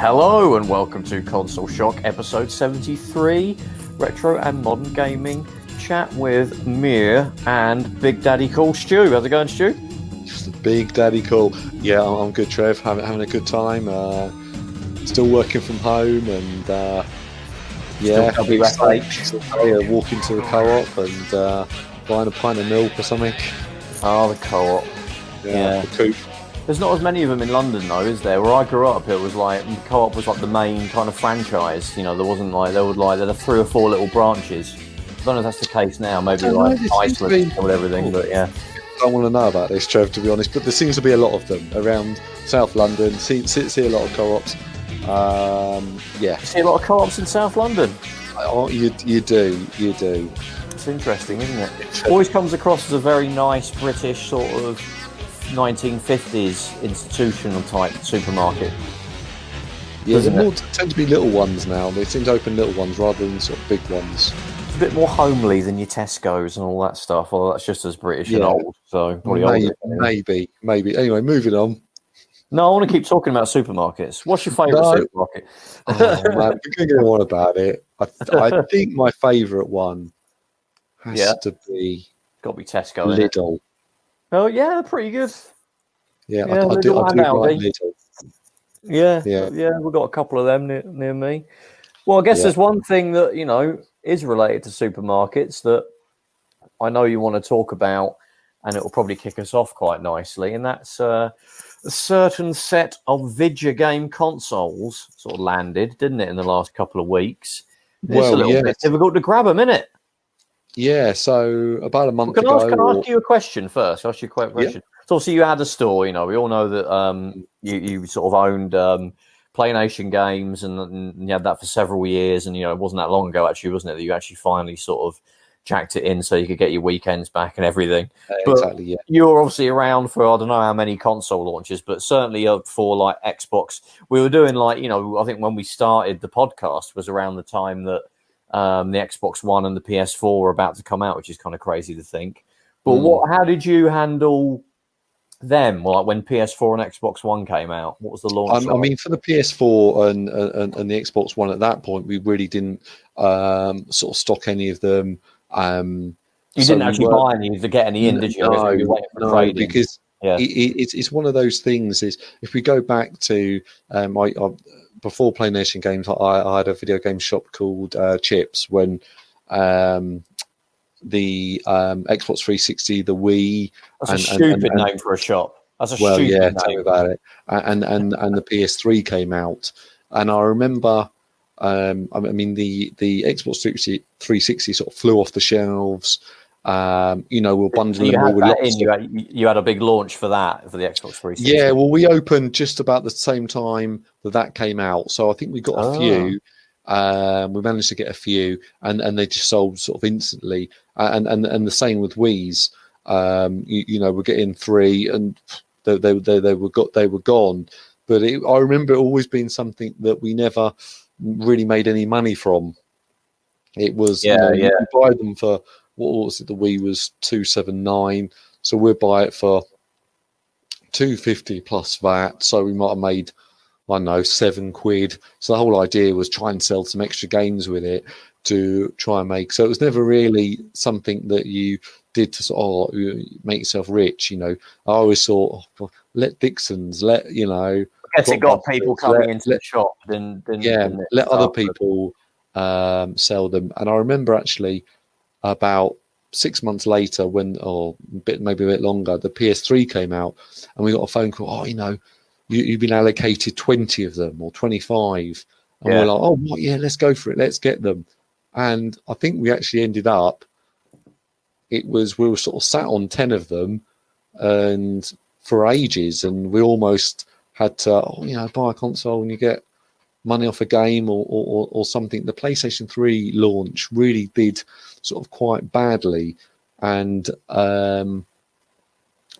Hello and welcome to Console Shock episode 73, retro and modern gaming chat with Mir and Big Daddy Cool Stu. How's it going, Stu? Just Big Daddy Cool. Yeah, I'm good, Trev. Having a good time. Still working from home and walking to the co-op and buying a pint of milk or something. Oh, the co-op. Yeah. The coop. There's not as many of them in London though, is there? Where I grew up, it was like the co-op was like the main kind of franchise. You know, there wasn't like there were 3 or 4 little branches. I don't know if that's the case now. Maybe like Iceland and everything, but yeah. I don't want to know about this, Trev, to be honest. But there seems to be a lot of them around South London. See a lot of co-ops. You see a lot of co-ops in South London. Oh, you do. It's interesting, isn't it? Always comes across as a very nice British sort of 1950s institutional type supermarket. Yeah, they more tend to be little ones now. They seem to open little ones rather than sort of big ones. It's a bit more homely than your Tesco's and all that stuff. Although that's just as British and old. So probably maybe. Anyway, moving on. No, I want to keep talking about supermarkets. What's your favourite supermarket? Oh, man, we're going to go on about it. I think my favourite one has to be... Got to be Tesco, Lidl. Oh, yeah, they're pretty good. Yeah, I do like Lidl. Yeah, we've got a couple of them near me. Well, I guess there's one thing that, you know, is related to supermarkets that I know you want to talk about, and it will probably kick us off quite nicely, and that's a certain set of video game consoles sort of landed, didn't it, in the last couple of weeks? It's a little bit difficult to grab them, isn't it? Yeah, so about a month ago... Can I ask you a question first? Ask you a quick question. Yeah. So obviously you had a store, you know, we all know that you sort of owned PlayStation games and you had that for several years, and, you know, it wasn't that long ago, actually, wasn't it, that you actually finally sort of jacked it in so you could get your weekends back and everything. Exactly, yeah. You were obviously around for, I don't know how many console launches, but certainly for like Xbox. We were doing like, you know, I think when we started the podcast was around the time that the Xbox One and the PS4 were about to come out, which is kind of crazy to think. But how did you handle them? Well, like when PS4 and Xbox One came out, what was the launch? I mean, for the PS4 and the Xbox One at that point, we really didn't sort of stock any of them. You didn't actually buy any to get any in, did you? No, because it's one of those things. Is if we go back to before PlayStation games, I had a video game shop called Chips when the Xbox 360, the Wii. That's a stupid name for a shop. That's a stupid name. Tell me about it. And the PS3 came out, and I remember. I mean, the Xbox 360 sort of flew off the shelves. You know, we're bundling them all with lots. You had a big launch for the Xbox 360. Yeah, well, we opened just about the same time that came out, so I think we got a few. We managed to get a few, and they just sold sort of instantly. And the same with Wii's. You know, we're getting 3, and they were gone. But I remember it always being something that we never really made any money from. It was you buy them for what was it? The Wii was $279, so we'll buy it for $250 plus VAT. So we might have made, I don't know, £7. So the whole idea was try and sell some extra games with it to try and make. So it was never really something that you did to sort of make yourself rich. You know, I always thought, let Dixon's, you know. I guess it got people coming into the shop. Let other people sell them. And I remember actually about 6 months later, maybe a bit longer, the PS3 came out, and we got a phone call. Oh, you know, you've been allocated 20 of them or 25, and we're like, oh, what? Yeah, let's go for it. Let's get them. And I think we actually ended up. We were sort of sat on 10 of them, and for ages, and we almost had to, buy a console and you get money off a game or something. The PlayStation 3 launch really did sort of quite badly, and so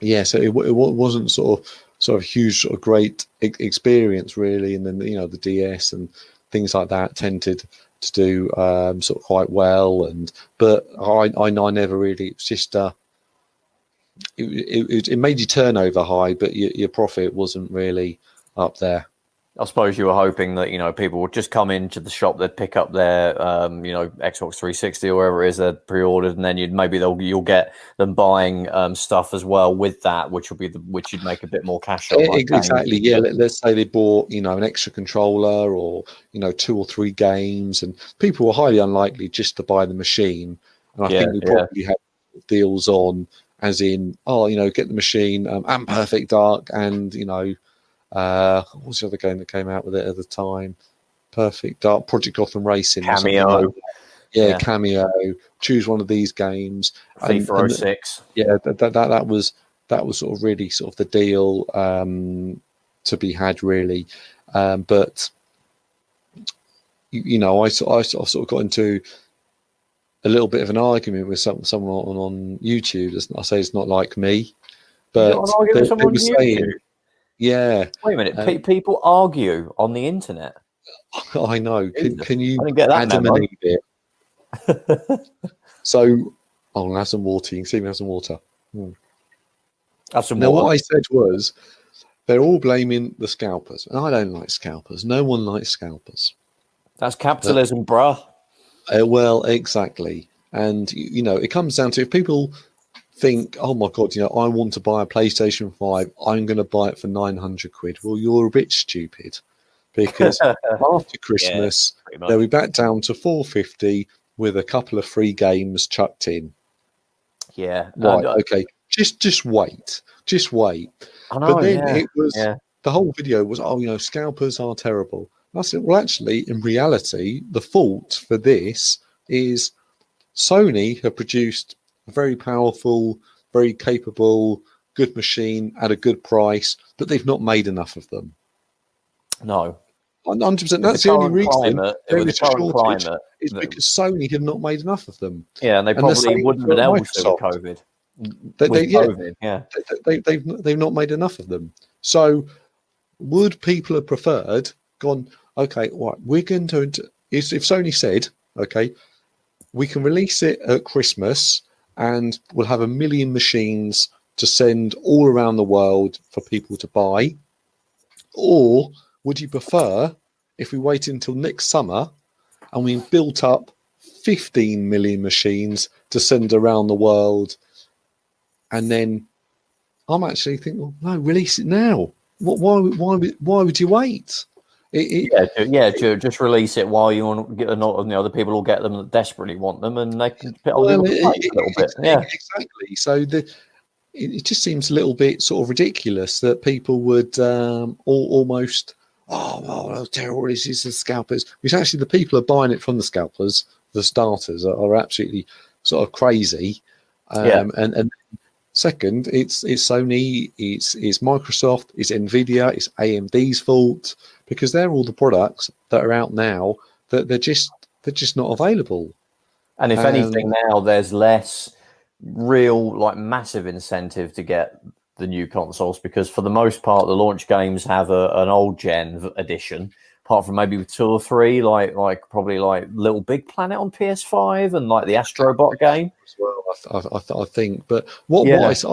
it wasn't sort of huge, sort of great experience really. And then the DS and things like that tended to do sort of quite well, but I never really. It's just it made your turnover high, but your profit wasn't really up there. I suppose you were hoping that, people would just come into the shop, they'd pick up their, Xbox 360 or whatever it is they'd pre-ordered, and then you'll get them buying stuff as well with that, which you'd make a bit more cash on. Exactly. Yeah. Let's say they bought, an extra controller or 2 or 3 games, and people were highly unlikely just to buy the machine. And I think we probably had deals on, as in, get the machine and Perfect Dark, and what was the other game that came out with it at the time? Perfect Dark, Project Gotham Racing, Cameo. Cameo. Choose one of these games. FIFA 06. Yeah, that was sort of really sort of the deal to be had, really. But I sort of got into a little bit of an argument with someone on YouTube. I say it's not like me, but they were saying. Yeah. Wait a minute. People argue on the internet. I know. Can you add them a bit? So, I'll have some water. You can see me have some water. Have some water. What I said was, they're all blaming the scalpers, and I don't like scalpers. No one likes scalpers. That's capitalism, bruh. Well, exactly. And it comes down to, if people think, oh my god, I want to buy a PlayStation 5, I'm going to buy it for 900 quid. Well, you're a bit stupid, because after Christmas they'll be back down to 450 with a couple of free games chucked in. Yeah. Right. Okay. Just wait. I know, but then it was the whole video was, scalpers are terrible. And I said, well, actually, in reality, the fault for this is Sony have produced a very powerful, very capable, good machine at a good price, but they've not made enough of them. No. 100%. That's the only reason there is a shortage, is because Sony have not made enough of them. Yeah, and they probably wouldn't have been able to with COVID. They've not made enough of them. So would people have preferred gone, okay, right, we're going to, if Sony said, okay, we can release it at Christmas and we'll have 1 million machines to send all around the world for people to buy? Or would you prefer if we wait until next summer and we built up 15 million machines to send around the world? And then I'm actually thinking, well, no, release it now. Why would you wait? Just release it while you want to get other people will get them that desperately want them, and they can a little bit. Yeah, exactly. So it just seems a little bit sort of ridiculous that people would almost, terrible, this is the scalpers. Which actually the people are buying it from the scalpers, the starters, are absolutely sort of crazy. And second, it's Sony, it's Microsoft, it's Nvidia, it's AMD's fault, because they're all the products that are out now that they're just not available. And if anything, now there's less real, massive incentive to get the new consoles, because for the most part, the launch games have an old gen edition, apart from maybe 2 or 3, probably Little Big Planet on PS5 and the Astrobot game. Well, I think, but what I said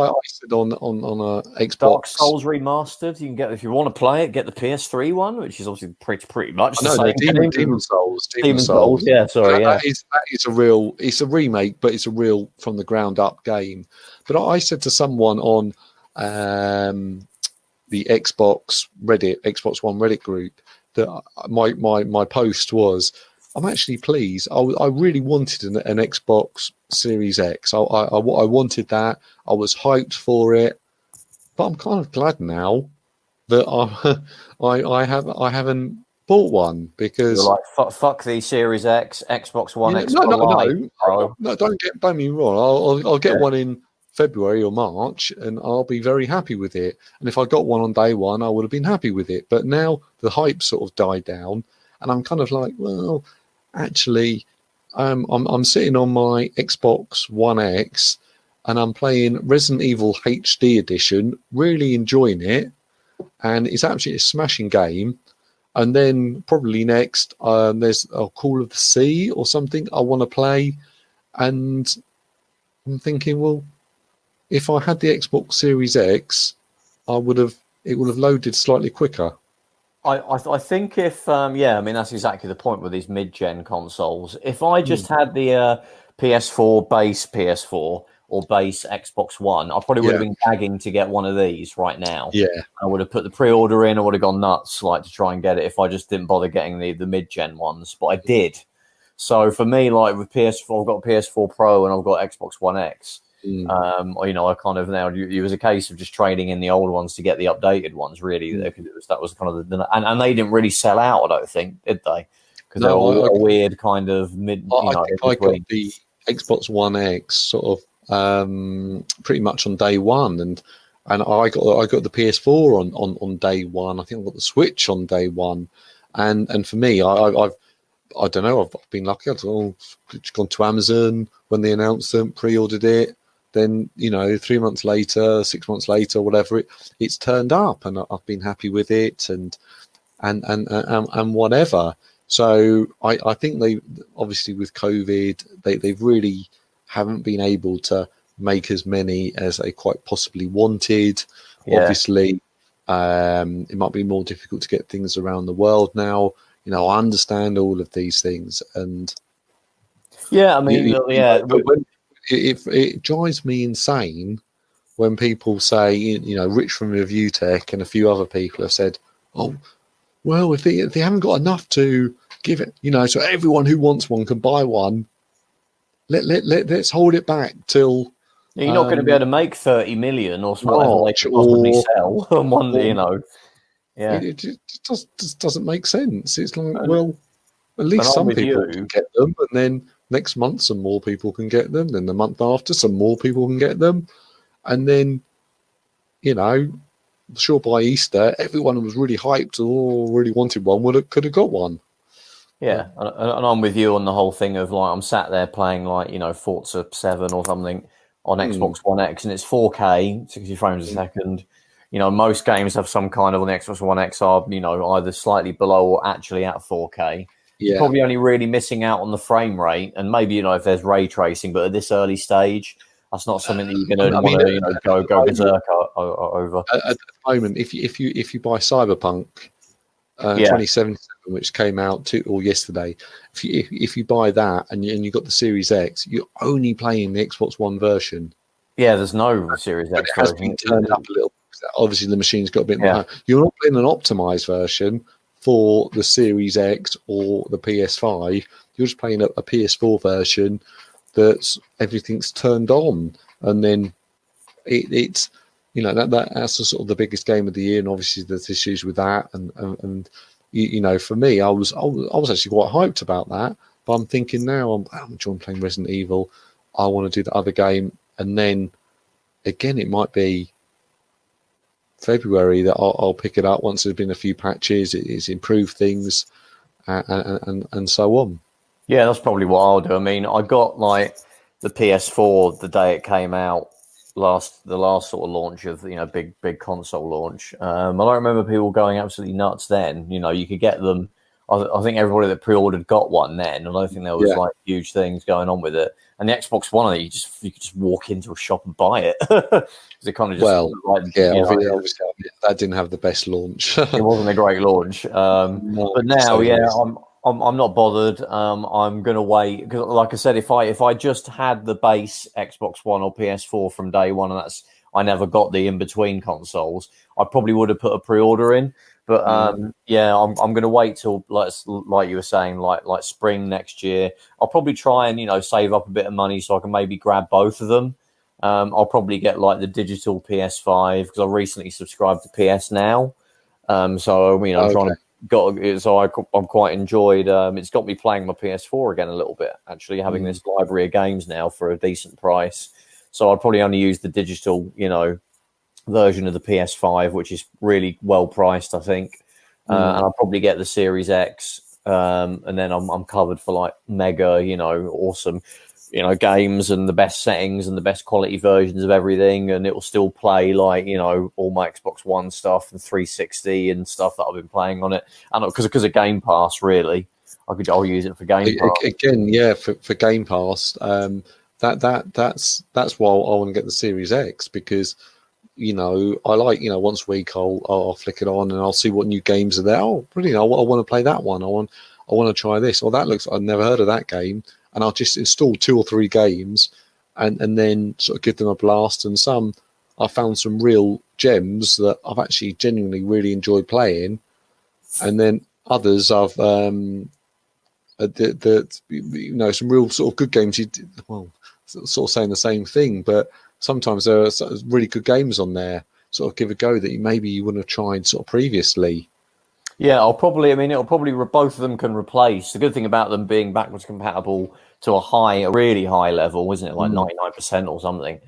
on a Xbox, Dark Souls remastered, you can get, if you want to play it, get the PS3 one, which is obviously pretty much the same. Demon Souls. Yeah, sorry, that is a real. It's a remake, but it's a real from the ground up game. But I said to someone on the Xbox One Reddit group, that my post was, I'm actually pleased. I really wanted an Xbox Series X. I wanted that. I was hyped for it, but I'm kind of glad now that I haven't bought one, because you're fuck the Series X, Xbox One X. No, don't get me wrong. I'll get one in February or March, and I'll be very happy with it. And if I got one on day one, I would have been happy with it. But now the hype sort of died down, and I'm kind of like, well, actually, I'm sitting on my Xbox One X, and I'm playing Resident Evil HD Edition, really enjoying it, and it's absolutely a smashing game. And then probably next, there's a Call of the Sea or something I want to play, and I'm thinking, well, if I had the Xbox Series X, it would have loaded slightly quicker. I think if I mean that's exactly the point with these mid-gen consoles. If I just had the PS4 base PS4 or base Xbox One, I probably would have been gagging to get one of these right now. Yeah, I would have put the pre-order in. I would have gone nuts like to try and get it if I just didn't bother getting the mid-gen ones, but I did. So for me, like with PS4, I've got PS4 Pro and I've got Xbox One X. I kind of now it was a case of just trading in the old ones to get the updated ones. Really, that was kind of and they didn't really sell out. I don't think, did they? Because they were all a weird kind of mid. I think I got the Xbox One X sort of pretty much on day one, and I got the PS4 on day one. I think I got the Switch on day one, and for me, I don't know. I've been lucky. I've gone to Amazon when they announced them, pre-ordered it. Then 3 months later, 6 months later, whatever, it's turned up, and I've been happy with it, and whatever. So I think they obviously with COVID, they really haven't been able to make as many as they quite possibly wanted. Yeah. Obviously, it might be more difficult to get things around the world now. I understand all of these things, and yeah, I mean, it drives me insane when people say, Rich from Review Tech and a few other people have said, "Oh, well, if they haven't got enough to give it, so everyone who wants one can buy one. Let's hold it back till." You're not going to be able to make 30 million or whatever they could possibly sell on one, Yeah, it just doesn't make sense. It's like, well, at least some people can get them, and then next month some more people can get them. Then the month after, some more people can get them, and then sure by Easter, everyone was really hyped or really wanted one. Could have got one. Yeah, and I'm with you on the whole thing of like I'm sat there playing like Forza 7 or something on Xbox One X, and it's 4K, 60 frames a second. Most games have some kind of on the Xbox One X are, either slightly below or actually at 4K. Yeah. You're probably only really missing out on the frame rate, and maybe if there's ray tracing, but at this early stage, that's not something that you're going to want to go berserk over. At the moment, if you buy Cyberpunk 2077, which came out yesterday, if you buy that and you got the Series X, you're only playing the Xbox One version. Yeah, there's no Series X. It has been turned up a little. Obviously, the machine's got a bit more. You're not playing an optimized version for the Series X or the PS5. You're just playing a PS4 version that's everything's turned on, and then it's that's the sort of the biggest game of the year, and obviously there's issues with that, and for me, I was actually quite hyped about that, but I'm thinking now I'm enjoying playing Resident Evil. I want to do the other game, and then again it might be February that I'll pick it up once there's been a few patches, it's improved things, and so on. Yeah, that's probably what I'll do. I mean, I got like the PS4 the day it came out, the last sort of launch of big console launch. I don't remember people going absolutely nuts then. You could get them. I think everybody that pre-ordered got one then. I don't think there was like huge things going on with it. And the Xbox One, you could just walk into a shop and buy it. It kind of just obviously that didn't have the best launch. It wasn't a great launch. But now, I'm not bothered. I'm going to wait because, like I said, if I just had the base Xbox One or PS4 from day one, and I never got the in between consoles, I probably would have put a pre-order in. But I'm going to wait till like you were saying, like spring next year. I'll probably try and save up a bit of money so I can maybe grab both of them. I'll probably get like the digital PS5 because I recently subscribed to PS Now. So I'm trying to I'm quite enjoyed. It's got me playing my PS4 again a little bit. Actually, having this library of games now for a decent price. So I'll probably only use the digital, version of the PS5, which is really well priced, I think. And I'll probably get the Series X, and then I'm covered for like mega, awesome, games and the best settings and the best quality versions of everything, and it will still play like all my Xbox One stuff and 360 and stuff that I've been playing on it. And because of Game Pass, really, I'll use it for Game Pass again. For Game Pass. That's why I want to get the Series X, because I like, once a week I'll flick it on and I'll see what new games are there. Oh, brilliant! I want to play that one. I want to try this. Or that looks. I've never heard of that game, and I'll just install 2 or 3 games, and then sort of give them a blast. And I found some real gems that I've actually genuinely really enjoyed playing, and then others I've some real sort of good games. Sort of saying the same thing, but sometimes there are really good games on there. Sort of give a go that you wouldn't have tried sort of previously. Yeah, it'll probably both of them can replace. The good thing about them being backwards compatible to a really high level, isn't it? Like 99% or something,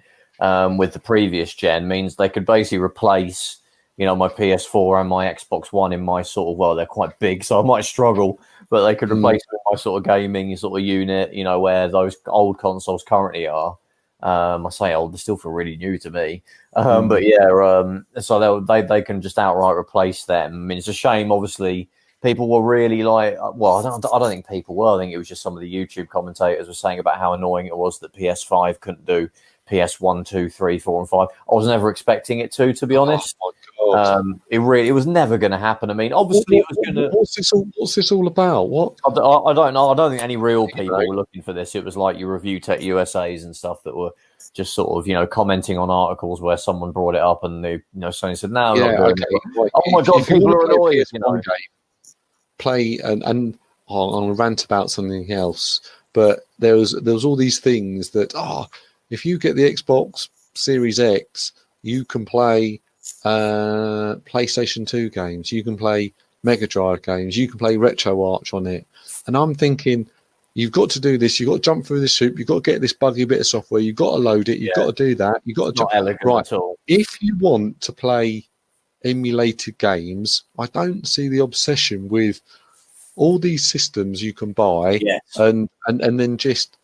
with the previous gen means they could basically replace, my PS4 and my Xbox One in my sort of, well, they're quite big, so I might struggle, but they could replace my sort of gaming sort of unit, where those old consoles currently are. I say old, they still feel really new to me. But yeah, so they can just outright replace them. I mean, it's a shame, obviously. People were really like, well, I don't think people were. I think it was just some of the YouTube commentators were saying about how annoying it was that PS5 couldn't do PS1, 2, 3, 4, and 5. I was never expecting it to be honest. It was never going to happen. I mean, obviously, it was going to. What's this all about? What? I don't know. I don't think any real people were looking for this. It was like your Review Tech USAs and stuff that were just sort of, commenting on articles where someone brought it up and they, Sony said, "No, oh my god, people are annoyed." Play and I'll rant about something else, but there was all these things that if you get the Xbox Series X, you can play PlayStation 2 games, you can play Mega Drive games, you can play RetroArch on it, and I'm thinking, you've got to do this, you've got to jump through this hoop, you've got to get this buggy bit of software, you've got to load it, you've got to do that, you've got to jump right at all. If you want to play emulated games, I don't see the obsession with all these systems you can buy and then just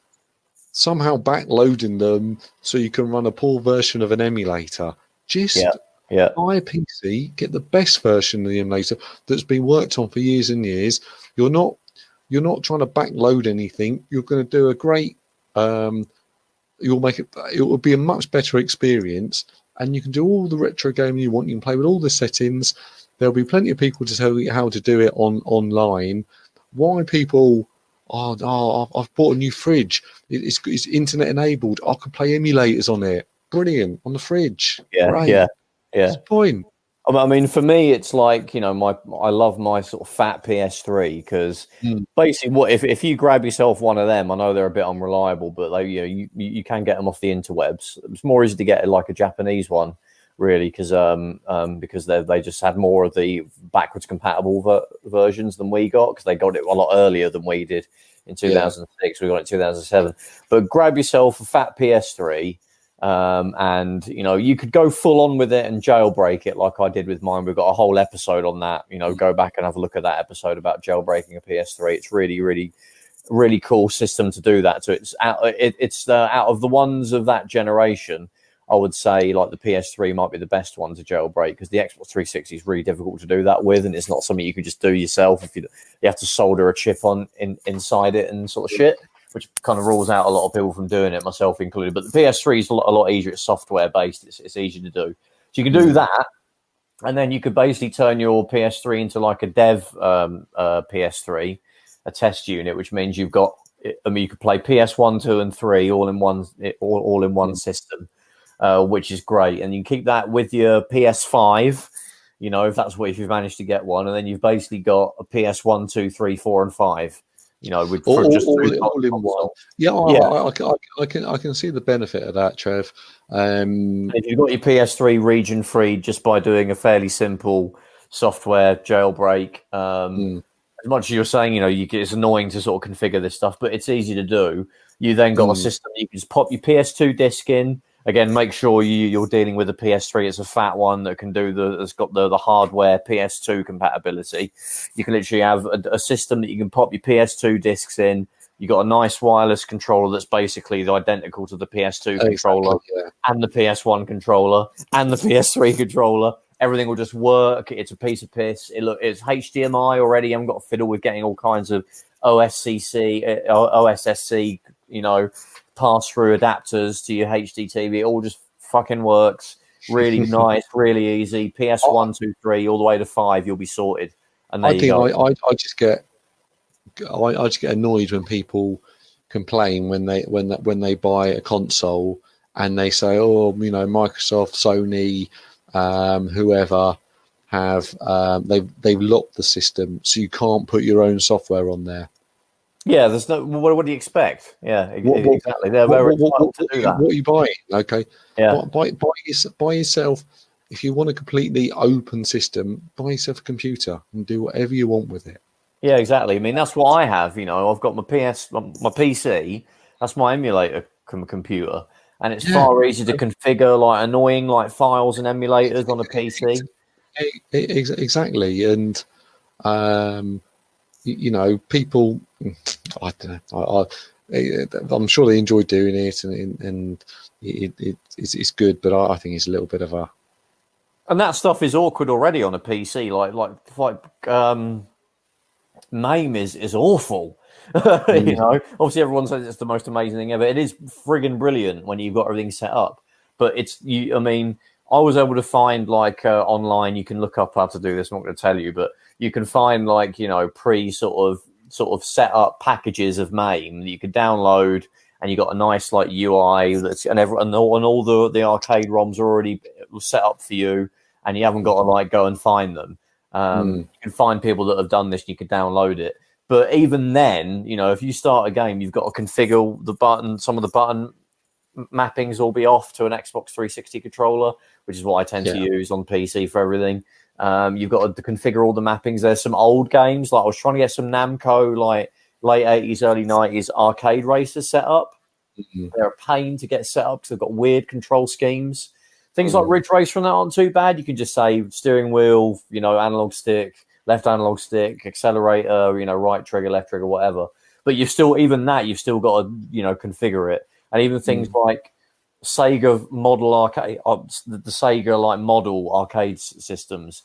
somehow backloading them so you can run a poor version of an emulator. Just buy a PC, get the best version of the emulator that's been worked on for years and years. You're not trying to backload anything. You're going to do a great you'll make it will be a much better experience, and you can do all the retro gaming you want. You can play with all the settings. There'll be plenty of people to tell you how to do it online. Why people I've bought a new fridge. It's internet enabled. I can play emulators on it. Brilliant, on the fridge. Yeah. What's the point? I mean, for me, it's like, I love my sort of fat PS3 because basically, if you grab yourself one of them, I know they're a bit unreliable, but you can get them off the interwebs. It's more easy to get like a Japanese one, really, because they just had more of the backwards compatible versions than we got, because they got it a lot earlier than we did in 2006. We got it in 2007. But grab yourself a fat PS3. And you could go full on with it and jailbreak it like I did with mine. We've got a whole episode on that. Go back and have a look at that episode about jailbreaking a PS3. It's really, really, really cool system to do that. So it's out of the ones of that generation, I would say like the PS3 might be the best one to jailbreak, because the Xbox 360 is really difficult to do that with, and it's not something you can just do yourself. If you have to solder a chip inside it and sort of shit, which kind of rules out a lot of people from doing it, myself included. But the PS3 is a lot easier. It's software based. It's easy to do. So you can do that, and then you could basically turn your PS3 into like a dev PS3, a test unit, which means you've got. You could play PS1, 2, and 3 all in one system, which is great. And you can keep that with your PS5. If you've managed to get one, and then you've basically got a PS1, 2, 3, 4, and 5. With all in one. I can see the benefit of that, Trev. If you've got your PS3 region free just by doing a fairly simple software jailbreak, as much as you're saying, it's annoying to sort of configure this stuff, but it's easy to do. You then got a system you can just pop your PS2 disc in. Again, make sure you're dealing with a PS3. It's a fat one that can it's got the hardware PS2 compatibility. You can literally have a system that you can pop your PS2 discs in. You got a nice wireless controller that's basically identical to the PS2 controller and the PS1 controller and the PS3 controller. Everything will just work. It's a piece of piss. It's HDMI already. I've got to fiddle with getting all kinds of OSSC, pass-through adapters to your HD TV. It all just fucking works. really nice, really easy. PS1, 2, 3, all the way to 5, you'll be sorted. And I just get annoyed when people complain when they buy a console and they say, oh, Microsoft, Sony, whoever have they've locked the system, so you can't put your own software on there. Yeah, there's no. What do you expect? Yeah, exactly. They're very entitled to do that. What are you buying? Okay, yeah, buy yourself. If you want a completely open system, buy yourself a computer and do whatever you want with it. Yeah, exactly. I mean, that's what I have. I've got my PC. That's my emulator computer, and it's far easier to configure like annoying like files and emulators on a PC. Exactly, and people. I don't know. I'm sure they enjoy doing it, and it's good. But I think it's a little bit of a. And that stuff is awkward already on a PC. Like MAME is awful. Obviously everyone says it's the most amazing thing ever. It is friggin' brilliant when you've got everything set up. But I mean, I was able to find like online. You can look up how to do this. I'm not going to tell you, but you can find like pre sort of set up packages of MAME that you could download, and you got a nice like UI and all the arcade ROMs are already set up for you, and you haven't got to like go and find them. You can find people that have done this, and you can download it. But even then, if you start a game, you've got to configure the button. Some of the button mappings will be off to an Xbox 360 controller, which is what I tend to use on PC for everything. You've got to configure all the mappings. There's some old games, like I was trying to get some Namco, like late 80s, early 90s arcade racers set up. They're a pain to get set up because they've got weird control schemes. Things like Ridge Racer and that aren't too bad. You can just say steering wheel, analog stick, left analog stick, accelerator, right trigger, left trigger, whatever. But you've still got to, configure it. And even things like Sega model arcade, the Sega like model arcade systems,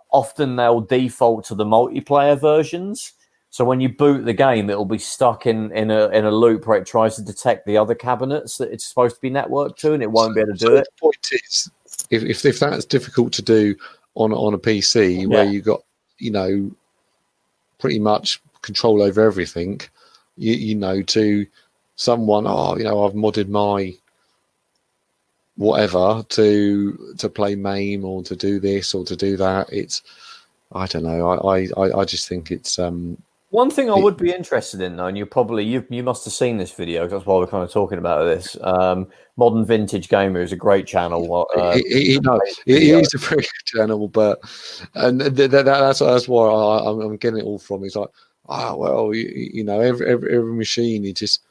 often they'll default to the multiplayer versions. So when you boot the game, it'll be stuck in a loop where it tries to detect the other cabinets that it's supposed to be networked to, and it won't be able to do it. The point is, if that's difficult to do on a PC where you got pretty much control over everything, to someone, I've modded my whatever to play MAME or to do this or to do that. It's I don't know. I just think it's one thing I would be interested in, though, and you must have seen this video. That's why we're kind of talking about this. Modern Vintage Gamer is a great channel. He is a very good channel, but that's why I'm getting it all from. He's like, every machine. He just,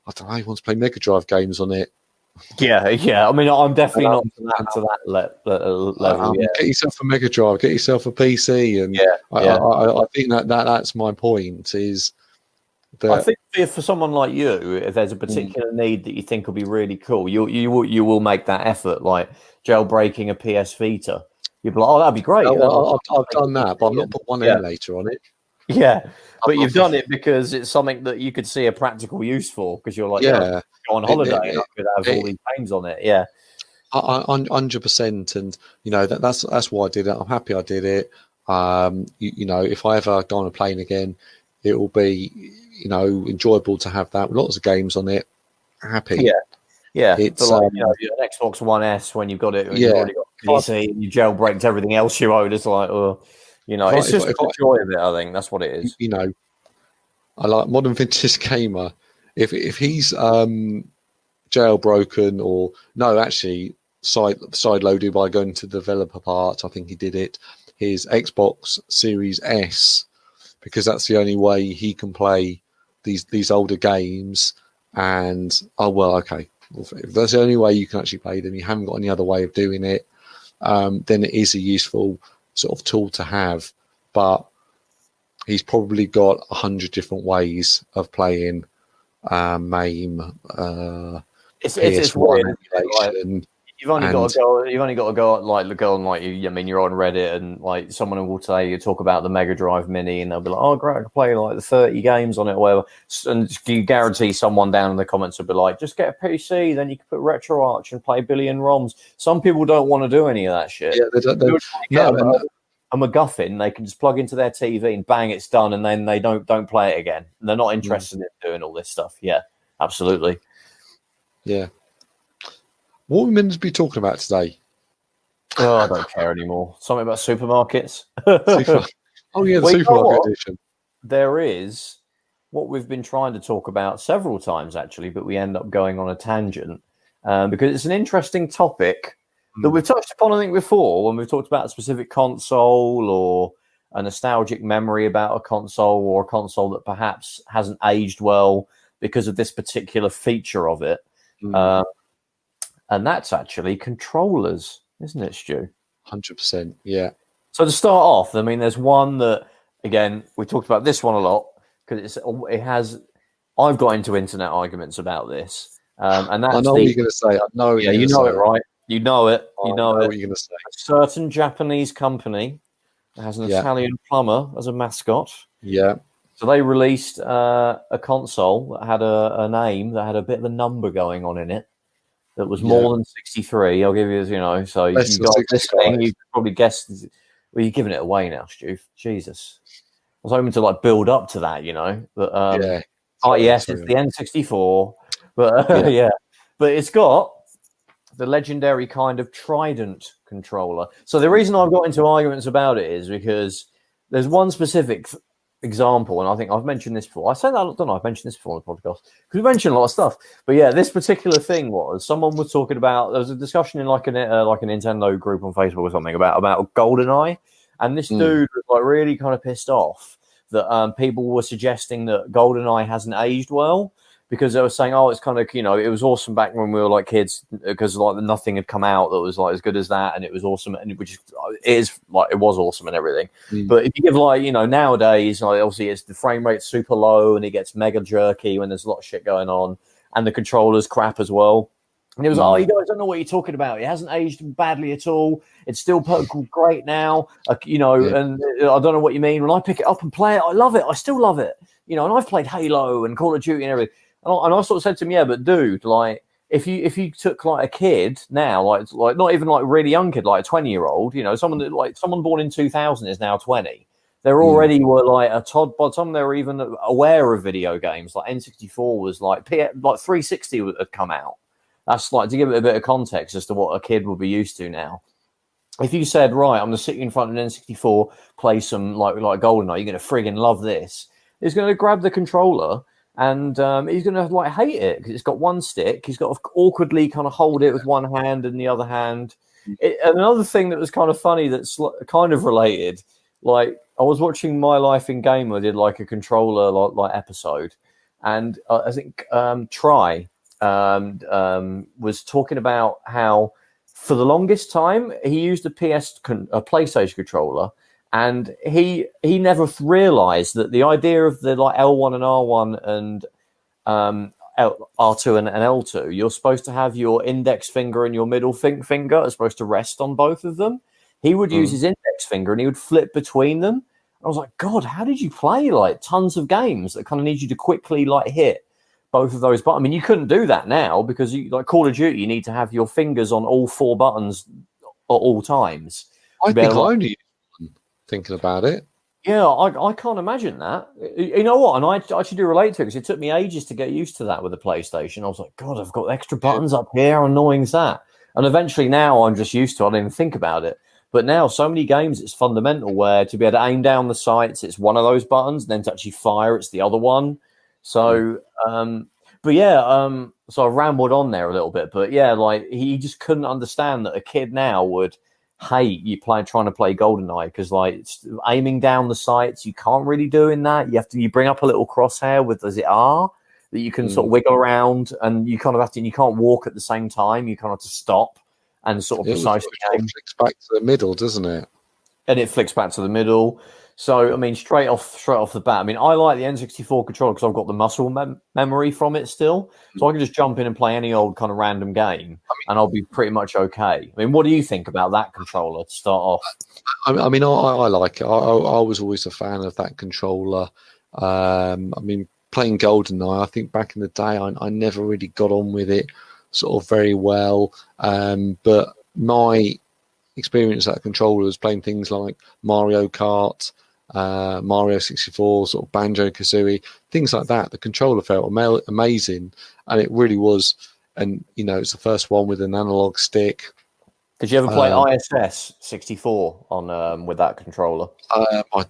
I don't know. He wants to play Mega Drive games on it. Yeah. I mean, I'm definitely not to that level. Get yourself a Mega Drive, get yourself a PC, and I think that's my point. Is that I think for someone like you, if there's a particular need that you think will be really cool, you will make that effort, like jailbreaking a PS Vita. You'll be like, oh, that'd be great. I've done that, but I've not put one emulator on it. Yeah, but you've done it because it's something that you could see a practical use for. Because you're like, go on holiday, and I could have all these games on it. Yeah, 100%, and that's why I did it. I'm happy I did it. If I ever go on a plane again, it will be enjoyable to have that. Lots of games on it. Happy. Yeah. It's like an Xbox One S when you've got it. When you've already got PC and you jailbreaked everything else you owned. It's like, it's just the joy of it. I think that's what it is. I like Modern Vintage Gamer. If he's jailbroken or no, actually side loaded by going to the developer part, I think he did it. His Xbox Series S, because that's the only way he can play these older games. And if that's the only way you can actually play them, you haven't got any other way of doing it, then it is a useful sort of tool to have. But he's probably got 100 different ways of playing MAME. It's weird. You've only got to go. You've only got to go on like you. I mean, you're on Reddit and like someone will say you talk about the Mega Drive Mini and they'll be like, "Oh, great, I can play like the 30 games on it, or whatever." And you guarantee someone down in the comments will be like, "Just get a PC, then you can put RetroArch and play billion ROMs." Some people don't want to do any of that shit. Yeah, a MacGuffin, they can just plug into their TV and bang, it's done, and then they don't play it again. And they're not interested in doing all this stuff. Yeah, absolutely. Yeah. What are we meant to be talking about today? Oh, I don't care anymore. Something about supermarkets. Oh, yeah, the supermarket edition. There is what we've been trying to talk about several times, actually, but we end up going on a tangent because it's an interesting topic that we've touched upon, I think, before when we've talked about a specific console or a nostalgic memory about a console or a console that perhaps hasn't aged well because of this particular feature of it. And that's actually controllers, isn't it, Stu? 100%, yeah. So to start off, I mean, there's one that, again, we talked about this one a lot because I've got into internet arguments about this. And that's I know what you're going to say. I know yeah, you know it, right? You know it. You know it. What you're going to say. A certain Japanese company that has an Italian plumber as a mascot. Yeah. So they released a console that had a name that had a bit of a number going on in it. That was more than 63. I'll give you, so you got this thing. You probably guessed. Well, you're giving it away now, Stu. Jesus. I was hoping to build up to that, But yes, it's the N64. But but it's got the legendary kind of Trident controller. So the reason I've got into arguments about it is because there's one specific example, and I think I've mentioned this before. I don't know, I've mentioned this before on the podcast because we mentioned a lot of stuff. But yeah, this particular thing was someone was talking about. There was a discussion in like a Nintendo group on Facebook or something about GoldenEye, and this dude was really kind of pissed off that people were suggesting that GoldenEye hasn't aged well. Because they were saying, oh, it's kind of, it was awesome back when we were kids because nothing had come out that was as good as that, and it was awesome, and it was awesome and everything. But if you give nowadays, obviously it's the frame rate's super low and it gets mega jerky when there's a lot of shit going on, and the controller's crap as well. And it was you guys don't know what you're talking about. It hasn't aged badly at all. It's still great now, and I don't know what you mean. When I pick it up and play it, I love it. I still love it, and I've played Halo and Call of Duty and everything. And I sort of said to him, yeah, but dude, if you took a kid now, not even a really young kid, like a 20-year-old, someone born in 2000 is now 20. They already were a Todd. By the time they were even aware of video games, N64 was 360 had come out. That's to give it a bit of context as to what a kid would be used to now. If you said, right, I'm going to sit you in front of an N64, play some like GoldenEye, you're going to friggin' love this. He's going to grab the controller. And he's going to hate it because it's got one stick. He's got to awkwardly kind of hold it with one hand and the other hand. And another thing that was kind of funny that's kind of related, I was watching My Life in Game. I did a controller episode, and I think Try was talking about how for the longest time he used a PlayStation controller. And he never realized that the idea of the L1 and R1 and R2 and L2, you're supposed to have your index finger and your middle finger are supposed to rest on both of them. He would use his index finger and he would flip between them. I was like, God, how did you play tons of games that kind of need you to quickly hit both of those buttons? I mean, you couldn't do that now because Call of Duty, you need to have your fingers on all four buttons at all times. I think I only thinking about it. Yeah, I can't imagine that. You know what? And I actually do relate to it because it took me ages to get used to that with the PlayStation. I was like, God, I've got extra buttons up here. How annoying is that? And eventually now I'm just used to it. I don't even think about it. But now so many games, it's fundamental where to be able to aim down the sights, it's one of those buttons. And then to actually fire, it's the other one. So, but yeah, so I rambled on there a little bit. But yeah, he just couldn't understand that a kid now would hate you trying to play GoldenEye because it's aiming down the sights. You can't really do in that. You bring up a little crosshair with R that you can sort of wiggle around, and you kind of have to. You can't walk at the same time. You kind of have to stop and sort of precisely aim. It flicks back to the middle, doesn't it? And it flicks back to the middle. So, I mean, straight off the bat, I mean, I like the N64 controller because I've got the muscle memory from it still. So I can just jump in and play any old kind of random game, and I'll be pretty much okay. I mean, what do you think about that controller to start off? I mean, I like it. I was always a fan of that controller. I mean, playing GoldenEye, I think back in the day, I never really got on with it sort of very well. But my experience of that controller was playing things like Mario Kart, Mario 64, sort of Banjo-Kazooie, things like that. The controller felt amazing, and it really was. And, you know, it's the first one with an analog stick. Did you ever play ISS 64 on with that controller? No. I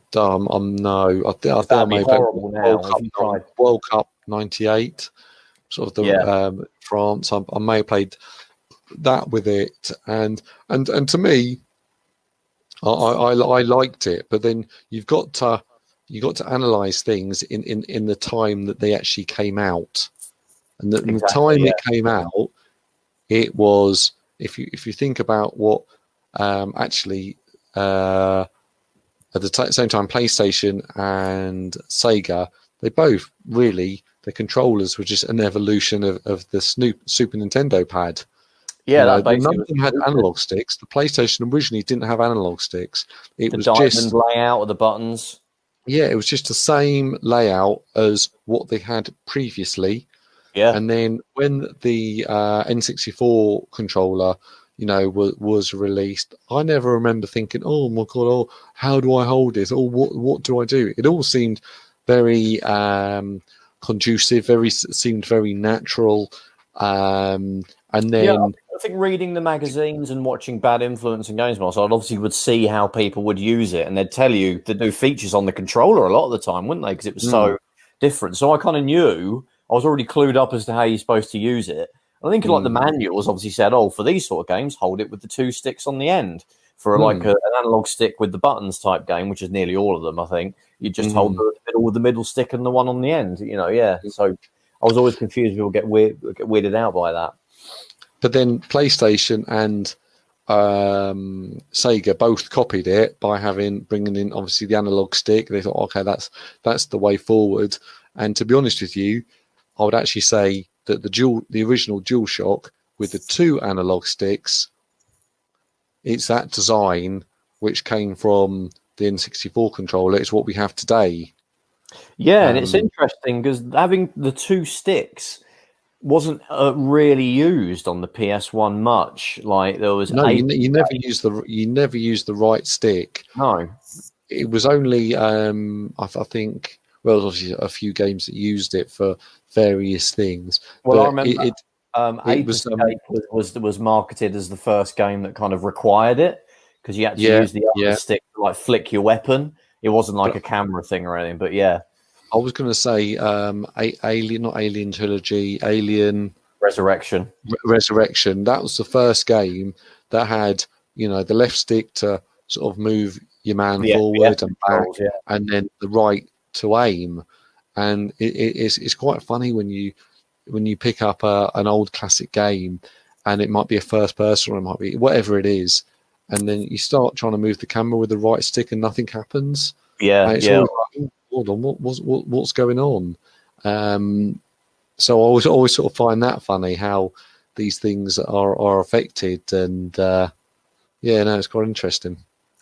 think I may have World Cup 98, sort of the France. I may have played that with it, and to me, I liked it. But then you've got to analyze things in the time that they actually came out, and the time it came out, it was, if you think about what actually at the same time, PlayStation and Sega, they both really, the controllers were just an evolution of the Super Nintendo pad. Yeah, none of them had analog sticks. The PlayStation originally didn't have analog sticks. It was diamond just layout of the buttons. Yeah, it was just the same layout as what they had previously. Yeah, and then when the N64 controller, was released, I never remember thinking, "Oh my god, how do I hold it? Or what do I do?" It all seemed very conducive, seemed very natural. And then I think reading the magazines and watching Bad Influence and Games Master, I'd obviously would see how people would use it, and they'd tell you the new features on the controller a lot of the time, wouldn't they? Because it was so different. So I kind of knew, I was already clued up as to how you're supposed to use it. And I think like the manuals obviously said, for these sort of games, hold it with the 2 sticks on the end. For like an analog stick with the buttons type game, which is nearly all of them, I think, you just hold the middle with the middle stick and the one on the end. So I was always confused. People get weirded out by that. But then PlayStation and Sega both copied it by bringing in obviously the analog stick. They thought, okay, that's the way forward. And to be honest with you, I would actually say that the original DualShock with the 2 analog sticks, it's that design which came from the N64 controller. It's what we have today. Yeah, and it's interesting because having the 2 sticks wasn't really used on the PS1 much. Like there was you never used the right stick. No, it was only I think. Well, obviously a few games that used it for various things. Well, I remember was marketed as the first game that kind of required it because you had to use the other stick to like flick your weapon. It wasn't like a camera thing or anything, but yeah. I was going to say not Alien Trilogy, Alien Resurrection. Resurrection. That was the first game that had, the left stick to sort of move your man forward and back, and then the right to aim. And it's quite funny when you pick up an old classic game, and it might be a first person or it might be whatever it is, and then you start trying to move the camera with the right stick and nothing happens. Hold on, what's going on? So I always sort of find that funny how these things are affected, and it's quite interesting.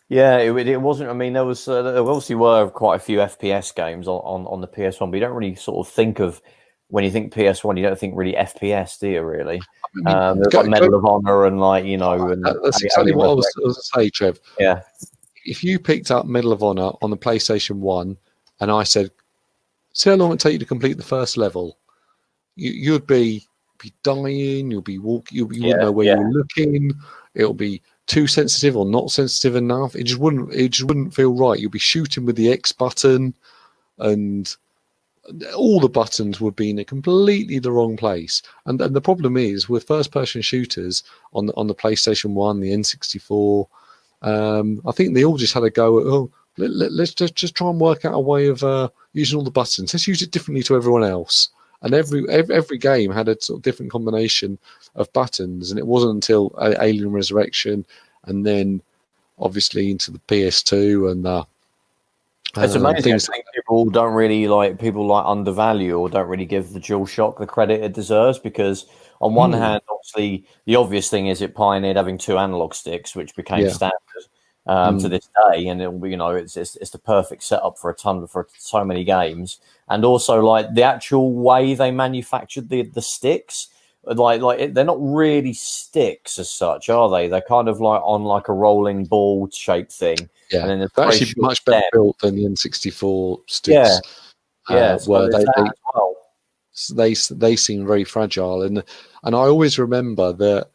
Yeah, it wasn't. I mean, there obviously were quite a few FPS games on the PS1, but you don't really sort of think of, when you think PS1, you don't think really FPS, do you? Really? There's like Medal of Honor and that's exactly what I was going to say, Trev. Yeah. If you picked up Medal of Honor on the PlayStation 1 and I said, see how long it take you to complete the first level, you'd be dying, you'll be walking, you wouldn't know where you're looking, it'll be too sensitive or not sensitive enough. It just wouldn't feel right. You'll be shooting with the X button, and all the buttons would be in completely the wrong place. And the problem is with first-person shooters on the PlayStation 1, the N64, I think they all just had a go at, let's just try and work out a way of using all the buttons. Let's use it differently to everyone else. And every game had a sort of different combination of buttons. And it wasn't until Alien Resurrection and then obviously into the PS2 and It's amazing. I think people undervalue or don't really give the DualShock the credit it deserves, because on one hand, obviously, the obvious thing is it pioneered having 2 analog sticks, which became standard to this day, and it's the perfect setup for so many games. And also, like, the actual way they manufactured the sticks, they're not really sticks as such, are they? They're kind of like on like a rolling ball shaped thing. Yeah, and then they're actually much better built than the N64 sticks. Where they seem very fragile, and I always remember that